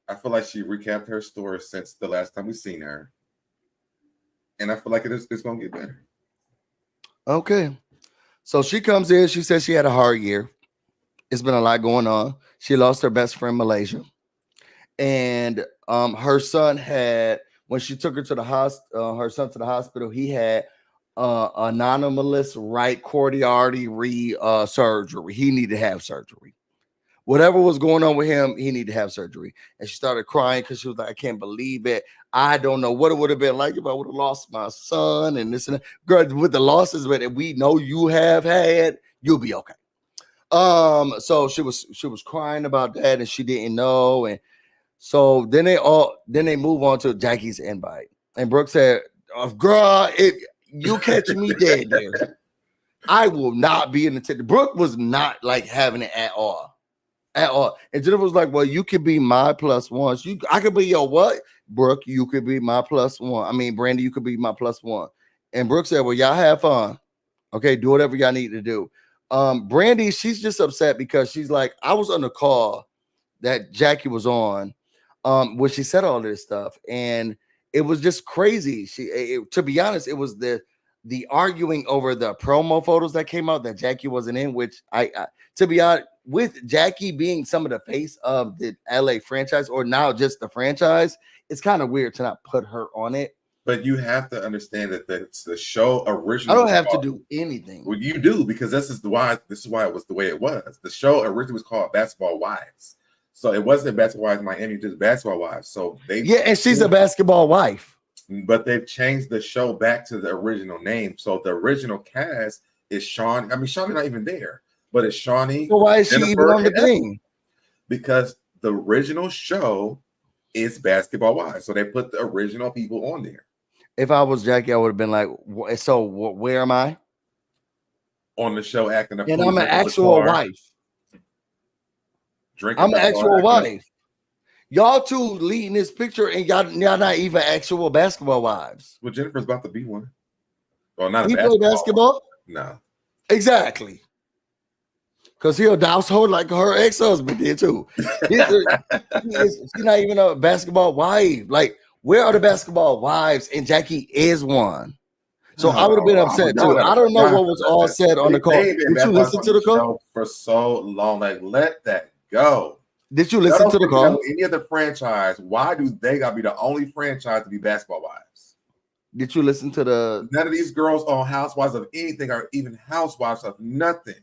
I feel like she recapped her story since the last time we seen her, and I feel like it's gonna get better. Okay. So she comes in, she says she had a hard year. It's been a lot going on. She lost her best friend, Malaysia. And her son had, when she took her to the her son to the hospital, he had anomalous right coronary artery surgery. He needed to have surgery. Whatever was going on with him, he needed to have surgery. And she started crying because she was like, I can't believe it. I don't know what it would have been like if I would have lost my son and this and that. Girl, with the losses that we know you have had, you'll be okay. So she was crying about that and she didn't know. And so then they move on to Jackie's invite. And Brooke said, girl, if you catch me dead there, I will not be in the tent. Brooke was not like having it at all. And Jennifer was like, well, you could be my plus one. I could be your what? Brooke, you could be my plus one. I mean, Brandi, you could be my plus one. And Brooke said, well, y'all have fun. Okay, do whatever y'all need to do. Brandi, she's just upset because she's like, I was on the call that Jackie was on when she said all this stuff. And it was just crazy. To be honest, it was the arguing over the promo photos that came out that Jackie wasn't in, which to be honest, with Jackie being some of the face of the LA franchise or now just the franchise, it's kind of weird to not put her on it. But you have to understand that the show originally. I don't have to do anything. Well, you do, because this is why it was the way it was. The show originally was called Basketball Wives. So it wasn't Basketball Wives Miami, just Basketball Wives. So and she's a basketball wife. But they've changed the show back to the original name. So the original cast is Shawn. I mean, Shawnee's not even there. But it's Shawnee. So why is she even on the thing? Because the original show is Basketball Wives. So they put the original people on there. If I was Jackie, I would have been like, so where am I? On the show acting. And I'm an actual wife. I'm an actual wife. Y'all two leading this picture and y'all not even actual basketball wives. Well, Jennifer's about to be one. Well, not he play basketball? No. Exactly. Because he'll douse her like her ex-husband did too. She's not even a basketball wife. Like, where are the basketball wives? And Jackie is one. So I would have been upset too. I don't know what was all said on the call. Did you listen to the call? For so long, like, let that go. Did you listen to the call? Any other franchise, why do they gotta be the only franchise to be basketball wives? Did you listen to the? None of these girls on Housewives of anything are even housewives of nothing.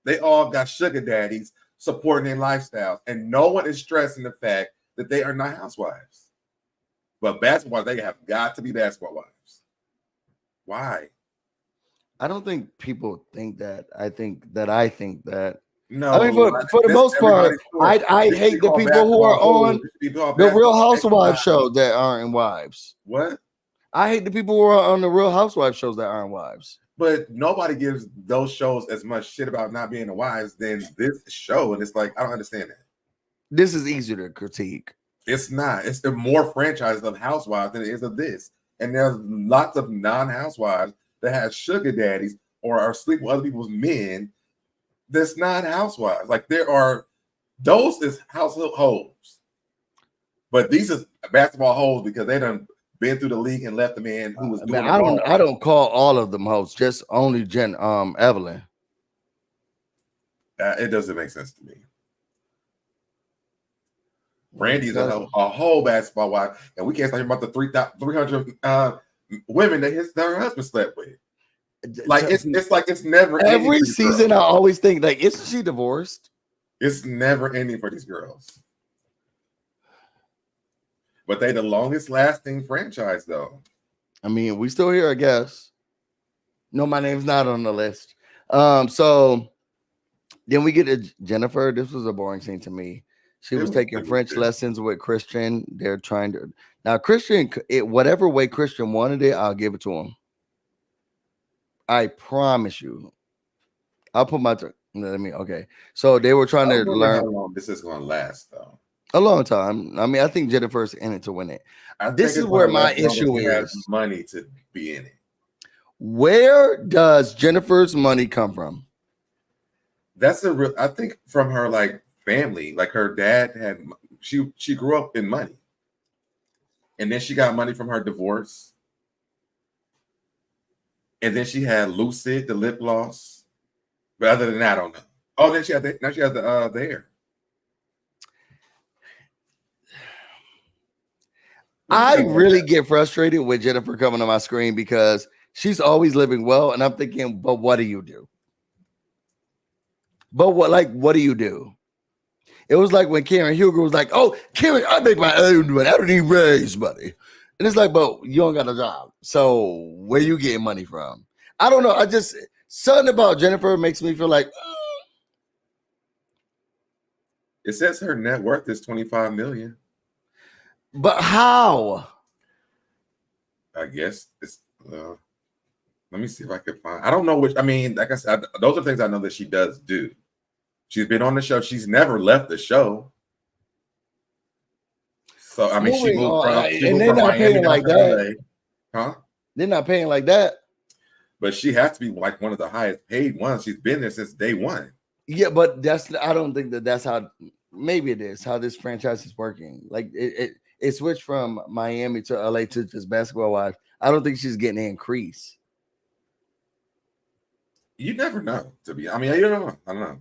They all got sugar daddies supporting their lifestyles, and no one is stressing the fact that they are not housewives. But basketball, they have got to be basketball wives. Why? I don't think people think that. I think that. No, I mean, for the most part, I hate the people who are on the Real Housewives show that aren't wives. What? I hate the people who are on the Real Housewives shows that aren't wives. But nobody gives those shows as much shit about not being a wives than this show. And it's like, I don't understand that. This is easier to critique. It's not. It's the more franchises of housewives than it is of this. And there's lots of non-housewives that have sugar daddies or are sleeping with other people's men that's not housewives. Like, there are, those is household hoes. But these is basketball hoes because they done been through the league and left the man who was doing it. I don't call all of them hoes, just only Evelyn. It doesn't make sense to me. Brandi is a whole basketball wife, and we can't talk about the 300 women that her husband slept with. Like, it's like it's never every season. I always think, like, isn't she divorced? It's never ending for these girls. But they the longest lasting franchise though. I mean, we still here, I guess. No, my name's not on the list. So then we get to Jennifer. This was a boring scene to me. She was taking French lessons with Christian. They're trying to now Christian, whatever way Christian wanted it, I'll give it to him. I promise you. I'll put my okay. So they were trying to learn how long this is going to last though. A long time. I mean, I think Jennifer's in it to win it. This is where my issue is. Money to be in it. Where does Jennifer's money come from? That's a real. I think from her like family, like her dad had. She grew up in money, and then she got money from her divorce, and then she had Lucid, the lip gloss. But other than that, I don't know. Oh, then she had now she has the hair. I really get frustrated with Jennifer coming on my screen because she's always living well, and I'm thinking, but what do you do? But what do you do? It was like when Karen Huger was like, "Oh, Karen, I make my own money. I don't need raise money," and it's like, "But you don't got a job, so where you getting money from?" I don't know. I just something about Jennifer makes me feel like. It says her net worth is $25 million. But how? I guess it's. Let me see if I can find. I don't know which. I mean, like I said, those are things I know that she does do. She's been on the show. She's never left the show. So I mean, she moved from. And they're not paying like that, huh? They're not paying like that. But she has to be like one of the highest paid ones. She's been there since day one. Yeah, but I don't think that's how. Maybe it is how this franchise is working. Like it switched from Miami to LA to just Basketball Wives. I don't think she's getting an increase. You never know. I mean, you don't know. I don't know.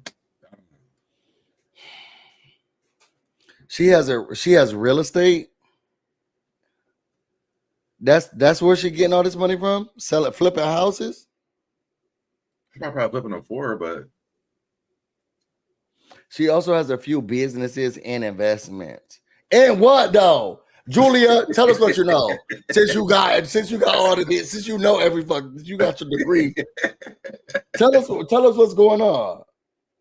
She has real estate. That's where she getting all this money from. Flipping houses. She's probably flipping them for her, but she also has a few businesses and investments. And what though? Julia, tell us what you know. Since you got all of this, since you know you got your degree. Tell us what's going on.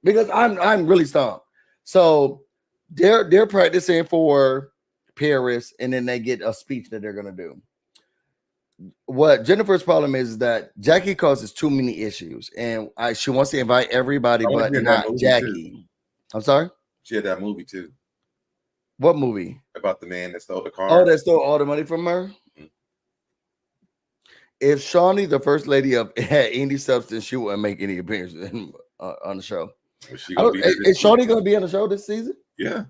Because I'm really stumped. So they're practicing for Paris, and then they get a speech that they're gonna do. What Jennifer's problem is that Jackie causes too many issues, and she wants to invite everybody, but not Jackie. Too. I'm sorry? She had that movie too. What movie? About the man that stole the car. Oh, that stole all the money from her? Mm-hmm. If Shawnee, the first lady of had any substance, she wouldn't make any appearances on the show. Is Shawnee going to be on the show this season? Yeah.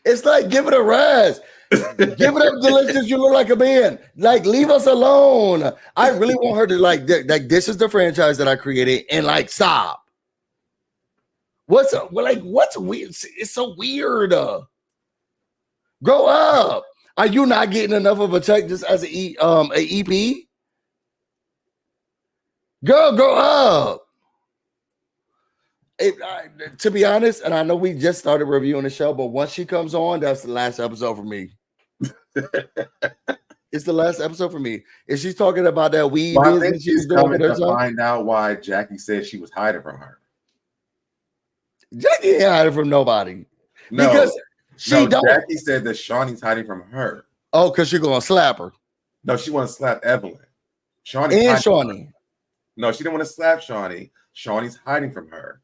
It's like, give it a rest. Give it up, Delicious. You look like a man. Like, leave us alone. I really want her to like this is the franchise that I created, and like stop. What's weird? It's so weird. Grow up. Are you not getting enough of a check just as a EP? Girl, grow up. To be honest, and I know we just started reviewing the show, but once she comes on, that's the last episode for me. It's the last episode for me. If she's talking about that weed business she's doing with herself, find out why Jackie said she was hiding from her. Jackie ain't hiding from nobody. No, because Jackie said that Shawnee's hiding from her. Oh, because you're gonna slap her. No, she wants to slap Evelyn. Shawnee. No, she didn't want to slap Shawnee. Shawnee's hiding from her.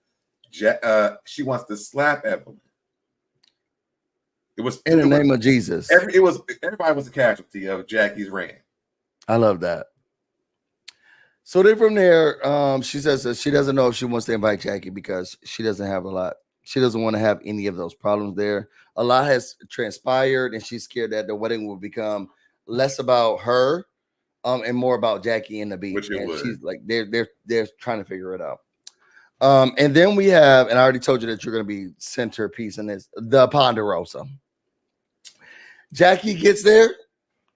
She wants to slap Evelyn. It was in the name of Jesus. Everybody was a casualty of Jackie's rant. I love that. So then from there, she says that she doesn't know if she wants to invite Jackie because she doesn't have a lot. She doesn't want to have any of those problems there. A lot has transpired, and she's scared that the wedding will become less about her, and more about Jackie and the beat. Which it would. She's like they're trying to figure it out. And then we have, and I already told you that you're going to be centerpiece in this, the Ponderosa. Jackie gets there,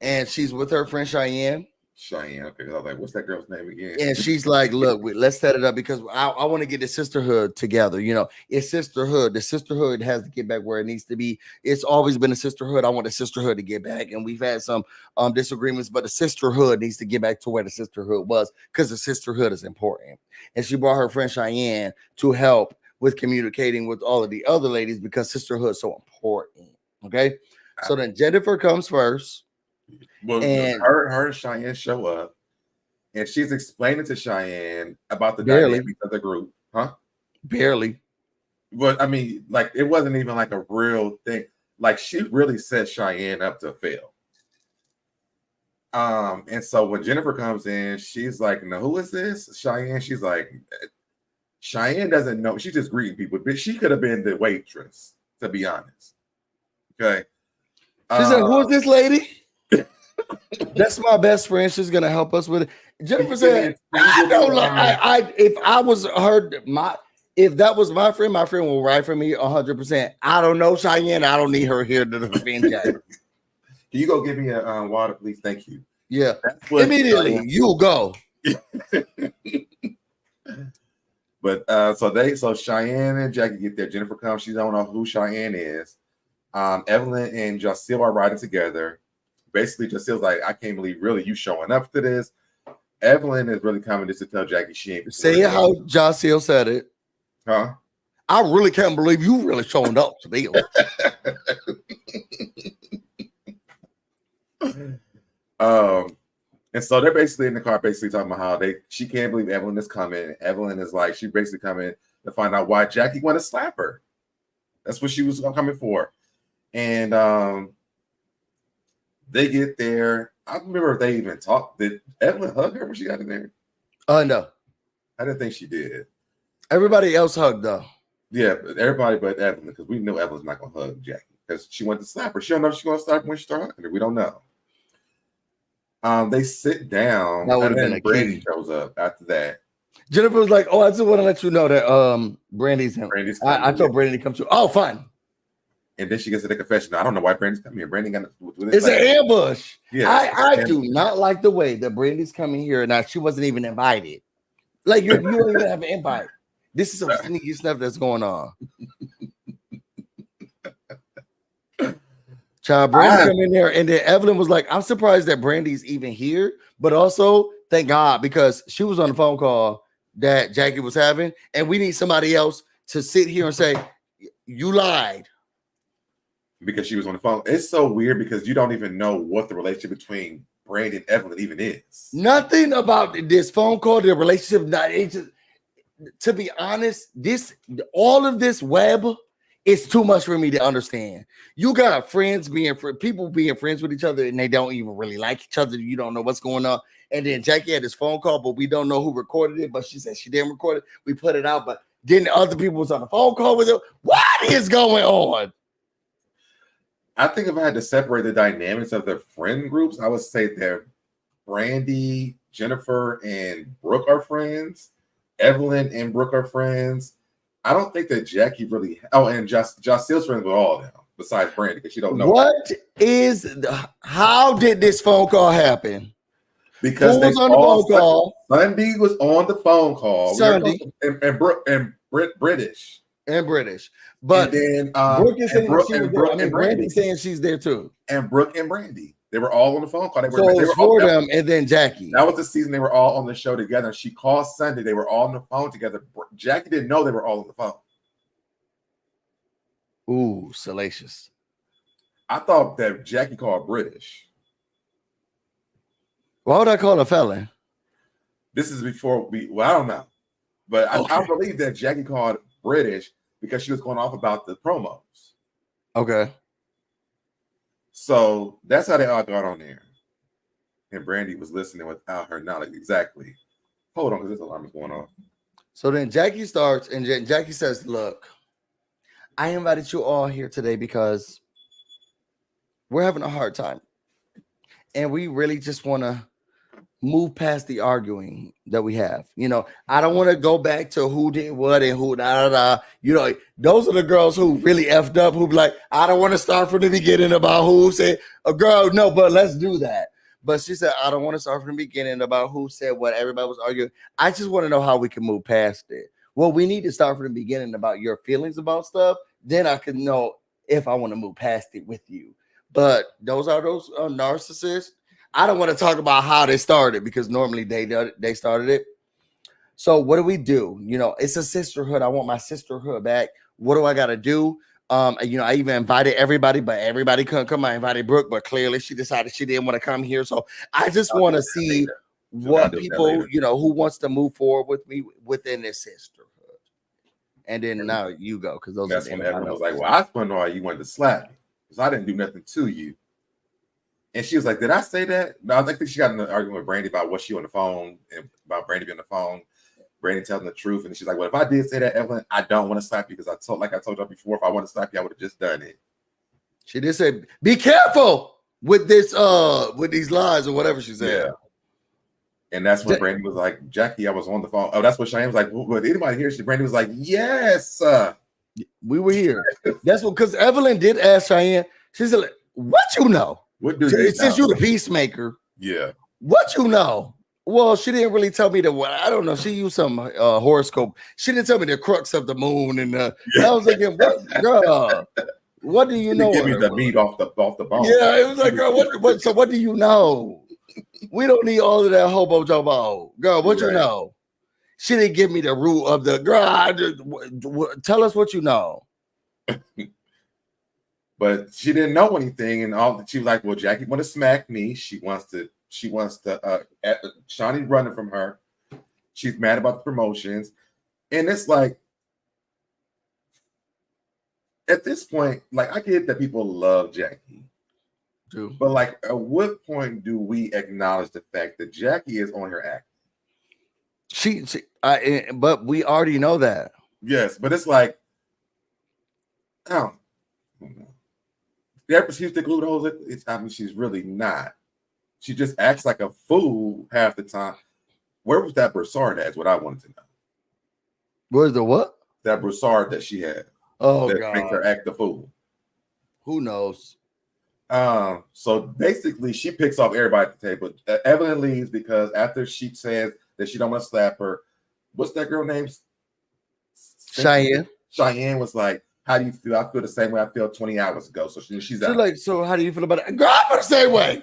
and she's with her friend Cheyenne. Cheyenne. Okay, I was like, what's that girl's name again? And she's like, look, let's set it up because I want to get the sisterhood together. You know, it's sisterhood. The sisterhood has to get back where it needs to be. It's always been a sisterhood. I want the sisterhood to get back. And we've had some disagreements, but the sisterhood needs to get back to where the sisterhood was because the sisterhood is important. And she brought her friend Cheyenne to help with communicating with all of the other ladies because sisterhood is so important. Okay. So then Jennifer comes first. Well, and her and Cheyenne show up, and she's explaining to Cheyenne about the Barely. dynamics of the group, huh? Barely. But I mean, like, it wasn't even like a real thing. Like, she really set Cheyenne up to fail. And so when Jennifer comes in, she's like, "No, who is this?" Cheyenne. She's like, Cheyenne doesn't know. She's just greeting people, but she could have been the waitress, to be honest. Okay. She said, "Who is this lady?" That's my best friend. She's gonna help us with it. Jennifer said, "I don't like. If I was her, if that was my friend will ride for me 100%. I don't know Cheyenne. I don't need her here to defend Jack. Can you go give me a water, please? Thank you." Yeah, immediately you go. But so Cheyenne and Jackie get there. Jennifer comes. She don't know who Cheyenne is. Evelyn and Jacille are riding together. Basically, Jacille's like, "I can't believe really you showing up to this." Evelyn is really coming just to tell Jackie she ain't. Say how Jacille said it. Huh? I really can't believe you really showing up to this. And so they're basically in the car, basically talking about how she can't believe Evelyn is coming. Evelyn is like, she basically coming to find out why Jackie want to slap her. That's what she was coming for. And they get there. I don't remember if they even talked. Did Evelyn hug her when she got in there? No. I didn't think she did. Everybody else hugged though. Yeah, but everybody but Evelyn, because we know Evelyn's not gonna hug Jackie because she went to slap her. She don't know if she's gonna slap her when she start hugging her. We don't know. They sit down. That would have and been a Brandi key. shows up after that. Jennifer was like, "Oh, I just want to let you know that Brandy's him." I told Brandi to come to. Oh, fine. And then she gets to the confession. I don't know why Brandy's coming here. Brandi got it's an ambush. Yeah, I do not like the way that Brandy's coming here. Now she wasn't even invited. Like you don't even have an invite. This is some sneaky stuff that's going on. Child, Brandi come in there, and then Evelyn was like, "I'm surprised that Brandy's even here, but also thank God because she was on the phone call that Jackie was having, and we need somebody else to sit here and say you lied." Because she was on the phone. It's so weird because you don't even know what the relationship between Brandi and Evelyn even is. Nothing about this phone call, the relationship. To be honest, all of this web is too much for me to understand. You got people being friends with each other, and they don't even really like each other. You don't know what's going on. And then Jackie had this phone call, but we don't know who recorded it. But she said she didn't record it. We put it out, but then other people was on the phone call with her. What is going on? I think if I had to separate the dynamics of their friend groups, I would say that Brandi, Jennifer, and Brooke are friends. Evelyn and Brooke are friends. I don't think that Jackie really. Oh, and Jacille's friends with all of them, besides Brandi, because she don't know. How did this phone call happen? Because who was on the phone call? Sunday was on the phone call. Sunday and Brooke and British. And British. But and then Brooke is saying Brandi saying she's there too. And Brooke and Brandi. They were all on the phone call. They were for them, and then Jackie. That was the season they were all on the show together. She called Sunday. They were all on the phone together. Jackie didn't know they were all on the phone. Ooh, salacious. I thought that Jackie called British. Why would I call a felon? This is before I don't know. But I believe that Jackie called British because she was going off about the promos. Okay. So that's how they all got on there. And Brandi was listening without her knowledge. Exactly. Hold on, because this alarm is going off. So then Jackie starts, and Jackie says, "Look, I invited you all here today because we're having a hard time. And we really just want to move past the arguing that we have. You know, I don't want to go back to who did what and who You know, those are the girls who really effed up, who be like, I don't want to start from the beginning about who said a girl. No, but let's do that. But she said, I don't want to start from the beginning about who said what. Everybody was arguing. I just want to know how we can move past it. Well, we need to start from the beginning about your feelings about stuff. Then I can know if I want to move past it with you. But those are those narcissists. I don't want to talk about how they started because normally they started it. So what do we do? You know, it's a sisterhood. I want my sisterhood back. What do I got to do? You know, I even invited everybody, but everybody couldn't come. I invited Brooke, but clearly she decided she didn't want to come here. So I just want to see what people, you know, who wants to move forward with me within this sisterhood. And then now you go, because those that's are when everyone was like, well, I spun all you wanted to slap me because I didn't do nothing to you. And she was like, did I say that? No, I think she got in an argument with Brandi about what she on the phone and about Brandi being on the phone. Brandi telling the truth, and she's like, well, if I did say that, Evelyn, I don't want to slap you because I told y'all before, if I want to slap you, I would have just done it. She did say, be careful with this, with these lies or whatever she said. Yeah. And that's when Brandi was like, Jackie, I was on the phone. Oh, that's what Cheyenne was like. Would anybody hear? Brandi was like, yes. We were here. That's what, because Evelyn did ask Cheyenne. She said, what you know? What do you Since know? you the peacemaker. Yeah. What you know? Well, she didn't really tell me I don't know. She used some horoscope. She didn't tell me the crux of the moon. And I was like, what, girl, what do you know? Give me the meat off the bone. Yeah, it was like, girl, what do you know? We don't need all of that hobo jumbo. Girl, what you know? She didn't give me the root of the girl. Tell us what you know. But she didn't know anything, and all she was like, well, Jackie want to smack me. She wants to Shawnee running from her. She's mad about the promotions. And it's like, at this point, like, I get that people love Jackie. True. But like, at what point do we acknowledge the fact that Jackie is on her act? But we already know that. Yes, but it's like, oh, the ever seems to glue those. I mean, she's really not. She just acts like a fool half the time. Where was that Broussard at? Is what I wanted to know. Where's the what? That Broussard that she had. Oh, that God. makes her act a fool. Who knows? So basically, she picks off everybody at the table. Evelyn leaves because after she says that she don't want to slap her, what's that girl name? Cheyenne. Cheyenne was like, how do you feel? I feel the same way I felt 20 hours ago. So she's out. Like, so how do you feel about it? Girl, I feel the same way.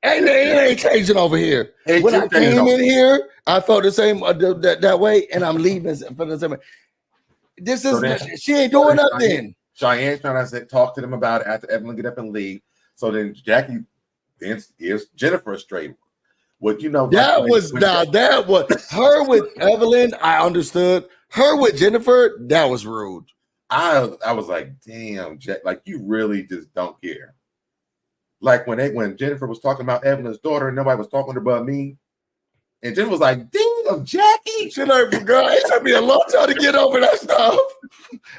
It ain't changing over here. When I came in here, I felt the same that way, and I'm leaving for the same way. This is she ain't doing nothing. Cheyenne's trying to talk to them about it after Evelyn get up and leave. So then Jackie then gives Jennifer a straight. What you know? That was her with Evelyn. I understood her with Jennifer. That was rude. I was like, damn, Jack, like you really just don't care. Like when Jennifer was talking about Evelyn's daughter and nobody was talking about me, and Jennifer was like, damn, Jackie. She like, girl, it took me a long time to get over that stuff.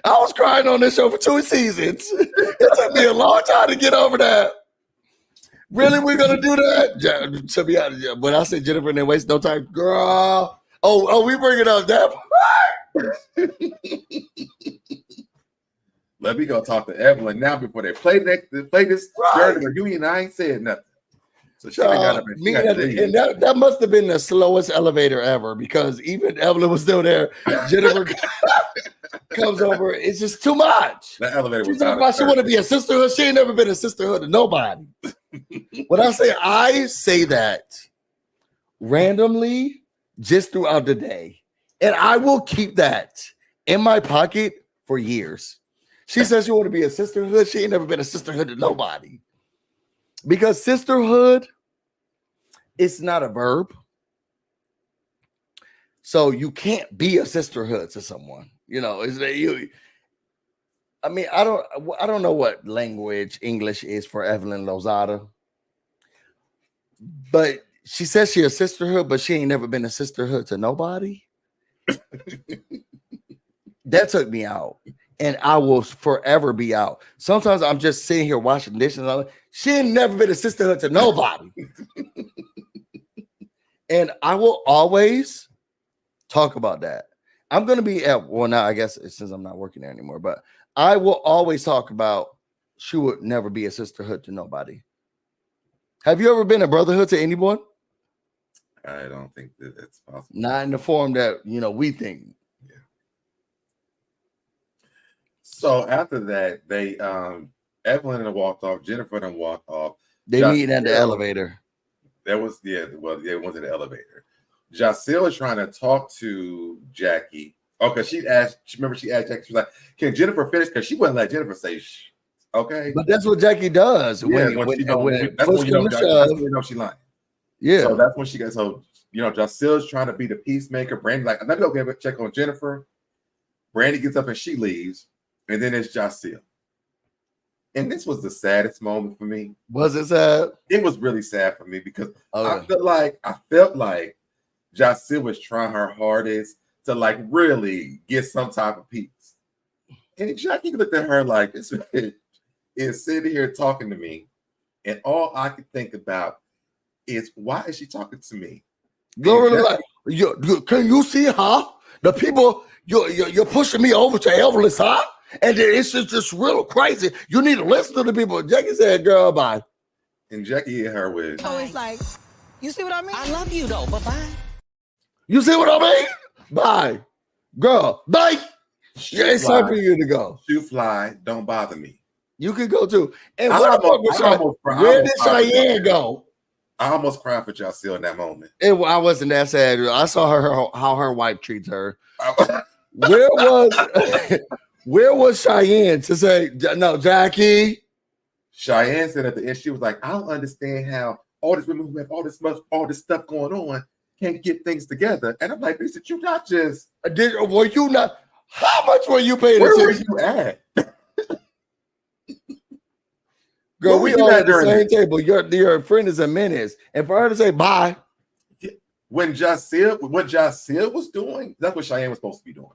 I was crying on this show for 2 seasons. It took me a long time to get over that. Really, we're gonna do that? To be honest, when I say Jennifer and then waste no time, girl. Oh, we bring it up that part. Let me go talk to Evelyn now before they play this Journey reunion. I ain't saying nothing. So she got up and that must have been the slowest elevator ever because even Evelyn was still there. Jennifer comes over. It's just too much. The elevator was she want to be a sisterhood. She ain't never been a sisterhood to nobody. When I say that randomly just throughout the day, and I will keep that in my pocket for years. She says she want to be a sisterhood. She ain't never been a sisterhood to nobody. Because sisterhood is not a verb. So you can't be a sisterhood to someone. You know, is that you? I mean, I don't know what language English is for Evelyn Lozada. But she says she a sisterhood, but she ain't never been a sisterhood to nobody. That took me out. And I will forever be out. Sometimes I'm just sitting here washing dishes. She ain't never been a sisterhood to nobody. And I will always talk about that. I'm going to be now I guess since I'm not working there anymore, but I will always talk about she would never be a sisterhood to nobody. Have you ever been a brotherhood to anyone? I don't think that that's possible. Not in the form that we think. Yeah. So after that, they Evelyn and walked off. Jennifer and walked off. They meet at the elevator. That was it was in the elevator. Jacelle is trying to talk to Jackie. Oh, because she asked Jackie, she was like, can Jennifer finish? Because she wouldn't let Jennifer say okay. But that's what Jackie does. Yeah, when you know she lying. Yeah. So that's when she gets Jacelle's trying to be the peacemaker. Brandi like, I'm not gonna go check on Jennifer. Brandi gets up and she leaves, and then it's Jacelle. And this was the saddest moment for me. Was it sad? It was really sad for me because I felt like Jacelle was trying her hardest to like really get some type of peace. And Jackie looked at her like, this is sitting here talking to me, and all I could think about is, why is she talking to me? Like, can you see how the people you're pushing me over to Evelyn's side? And it's just real crazy. You need to listen to the people. Jackie said, girl, bye. And Jackie hit her with, so it's like, you see what I mean? I love you though, but bye. You see what I mean? Bye. Girl, bye. It's time for you to go. Shoot fly, don't bother me. You can go too. And where did Cheyenne go? I almost cried for Jacelle in that moment. I wasn't that sad. I saw how her wife treats her. Where was Cheyenne to say, no, Jackie? Cheyenne said at the end, she was like, I don't understand how all these women who have all this stuff going on can't get things together. And I'm like, bitch, did you not just... Were you not... How much were you paying attention? Where were you at? Girl, we all at the same table. Your friend is a menace. And for her to say bye... What Jacelle was doing, that's what Cheyenne was supposed to be doing.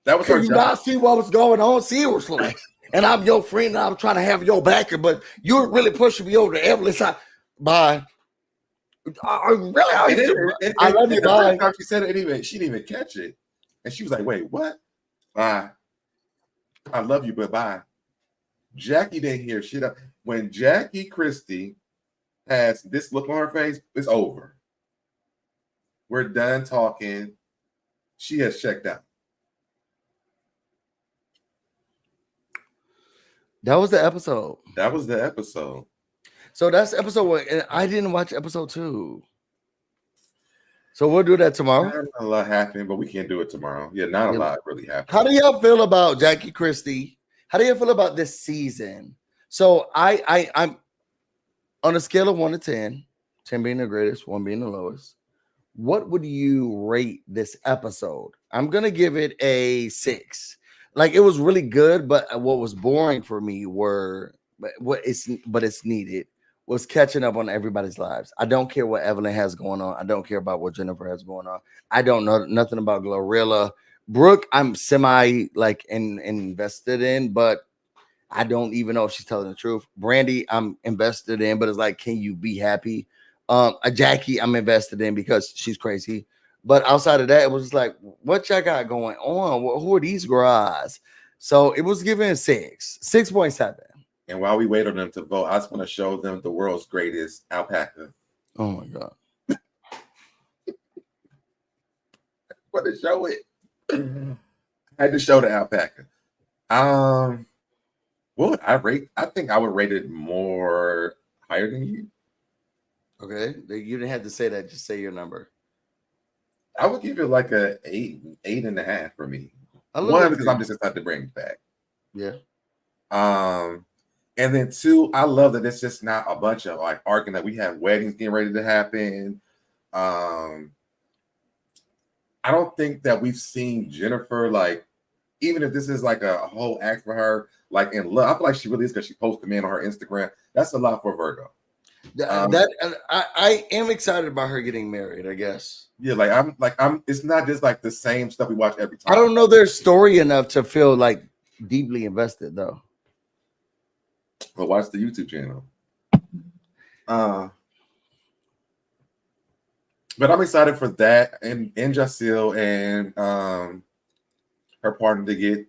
That was Can you not see what was going on? Seriously. And I'm your friend, and I'm trying to have your backer, but you're really pushing me over to Evelyn's side. Bye. I love you. Bye. Time she said it, she didn't even catch it. And she was like, wait, what? Bye. I love you, but bye. Jackie didn't hear shit up. When Jackie Christie has this look on her face, it's over. We're done talking. She has checked out. That was the episode. So that's episode 1. And I didn't watch episode 2. So we'll do that tomorrow. Not a lot happened, but we can't do it tomorrow. Yeah, not a lot really happened. How do y'all feel about Jackie Christie? How do you feel about this season? So I'm on a scale of 1 to 10, 10 being the greatest, 1 being the lowest. What would you rate this episode? I'm gonna give it a 6. Like, it was really good, but what was boring for me but it's needed was catching up on everybody's lives. I don't care what Evelyn has going on. I don't care about what Jennifer has going on. I don't know nothing about Glorilla. Brooke, I'm semi invested in, but I don't even know if she's telling the truth. Brandi, I'm invested in, but it's like, can you be happy? Jackie, I'm invested in because she's crazy. But outside of that, it was just like, what y'all got going on? Who are these guys? So it was given 6.7. And while we wait on them to vote, I just want to show them the world's greatest alpaca. Oh my God. Want to show it. I had to show the alpaca. What would I rate? I think I would rate it more higher than you. Okay. You didn't have to say that. Just say your number. I would give it like a 8.5 for me. One, because I'm just excited to bring it back. Yeah. And then 2, I love that it's just not a bunch of like arguing, that we have weddings getting ready to happen. I don't think that we've seen Jennifer, like, even if this is like a whole act for her, like in love. I feel like she really is, because she posts them in on her Instagram. That's a lot for Virgo. I am excited about her getting married, I guess. Yeah, I'm it's not just like the same stuff we watch every time. I don't know their story enough to feel like deeply invested though. Well, watch the YouTube channel. But I'm excited for that, and Jacelle and her partner to get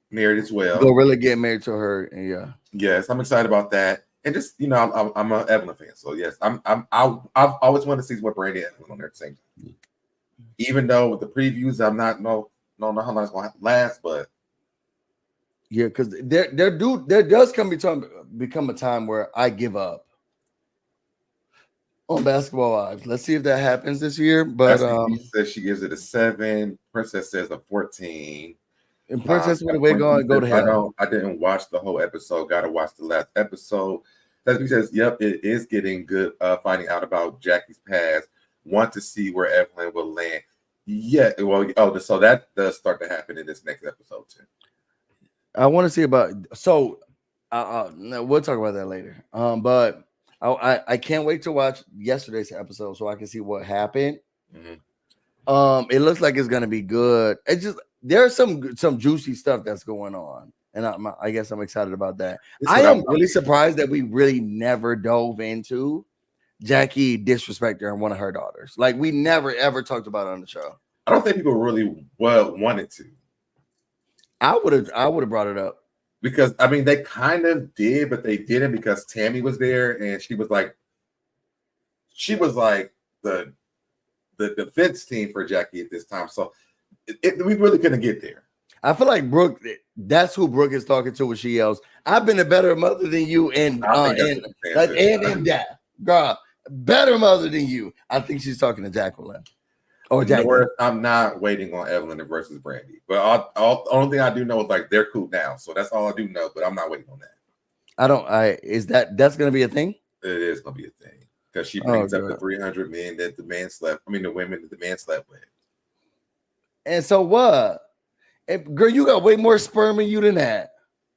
married as well. They'll really get married to her, and yeah. Yes, I'm excited about that. And just I'm an Evelyn fan, so yes, I've always wanted to see what Brandi and Evelyn on there at the same time. Even though with the previews, I'm not know how long it's gonna last, but yeah, because there does become a time where I give up on Basketball Wives. Let's see if that happens this year. But says she gives it a 7. Princess says a 14. And Princess with a wig on, go to hell. I didn't watch the whole episode. Got to watch the last episode. He says, "Yep, it is getting good. Finding out about Jackie's past. Want to see where Evelyn will land." Yeah, well, so that does start to happen in this next episode too. I want to see about. So, we'll talk about that later. But I can't wait to watch yesterday's episode so I can see what happened. Mm-hmm. It looks like it's gonna be good. It's just there's some juicy stuff that's going on, and I guess I'm excited about that. I am really surprised that we really never dove into Jackie disrespecting one of her daughters. Like we never ever talked about it on the show. I don't think people really wanted to. I would have brought it up because I mean they kind of did, but they didn't because Tammy was there and she was like the defense team for Jackie at this time. So we really couldn't get there. I feel like Brooke, that's who Brooke is talking to when she yells, "I've been a better mother than you," and that girl, better mother than you. I think she's talking to Jacqueline. Or Jackie. I'm not waiting on Evelyn versus Brandi, but the only thing I do know is like they're cool now, so that's all I do know. But I'm not waiting on that. That's gonna be a thing? It is gonna be a thing because she brings up the 300 men that the man slept. I mean, the women that the man slept with. And so what? Girl, you got way more sperm in you than that.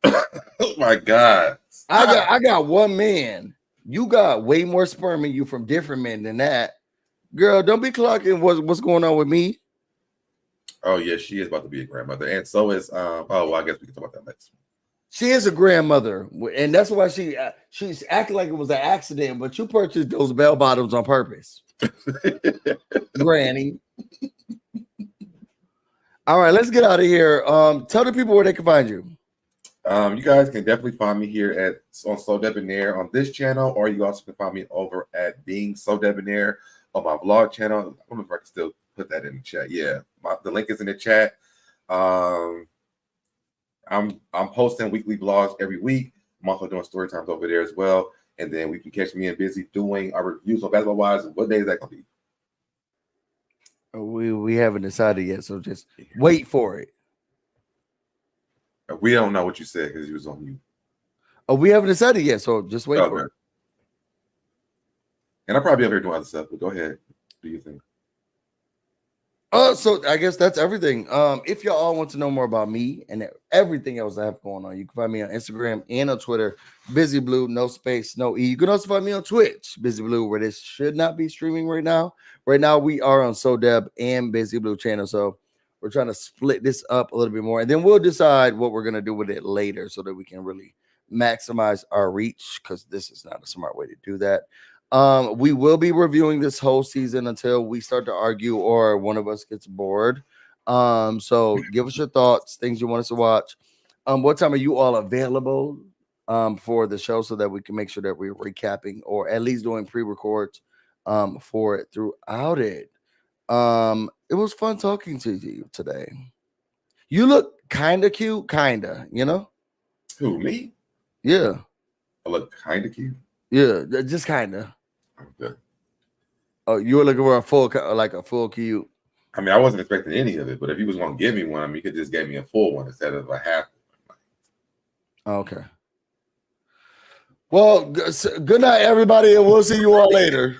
Oh my God! I got one man. You got way more sperm in you from different men than that. Girl, don't be clocking what's going on with me. Oh yeah, she is about to be a grandmother, and so is I guess we can talk about that next. She is a grandmother, and that's why she's acting like it was an accident. But you purchased those bell bottoms on purpose, Granny. All right, let's get out of here. Tell the people where they can find you. You guys can definitely find me here on So Debonair on this channel, or you also can find me over at Being So Debonair on my vlog channel. I don't know if I can still put that in the chat. Yeah, the link is in the chat. I'm posting weekly vlogs every week. I'm also doing story times over there as well. And then we can catch me and Busy doing our reviews on Basketball Wives. What day is that gonna be? We haven't decided yet, so just wait for it. We don't know what you said because you was on mute. Oh, we haven't decided yet, so just wait for it. And I'll probably be over here doing other stuff, but go ahead. What do you think? So I guess that's everything. If y'all all want to know more about me and everything else I have going on, you can find me on Instagram and on Twitter, BusyBlu, no space, no E. You can also find me on Twitch, BusyBlu, where this should not be streaming right now. Right now, we are on SoDeb and BusyBlu channel, so we're trying to split this up a little bit more, and then we'll decide what we're gonna do with it later, so that we can really maximize our reach. Because this is not a smart way to do that. We will be reviewing this whole season until we start to argue or one of us gets bored. So give us your thoughts, things you want us to watch. What time are you all available for the show so that we can make sure that we're recapping or at least doing pre-records for it throughout it? It was fun talking to you today. You look kind of cute, you know? Who, me? Yeah. I look kind of cute? Yeah, just kind of. Okay. Oh, you were looking for a full cute. I mean, I wasn't expecting any of it, but if you was going to give me one, I mean, you could just give me a full one instead of a half one. Okay. Well, good night, everybody, and we'll see you all later.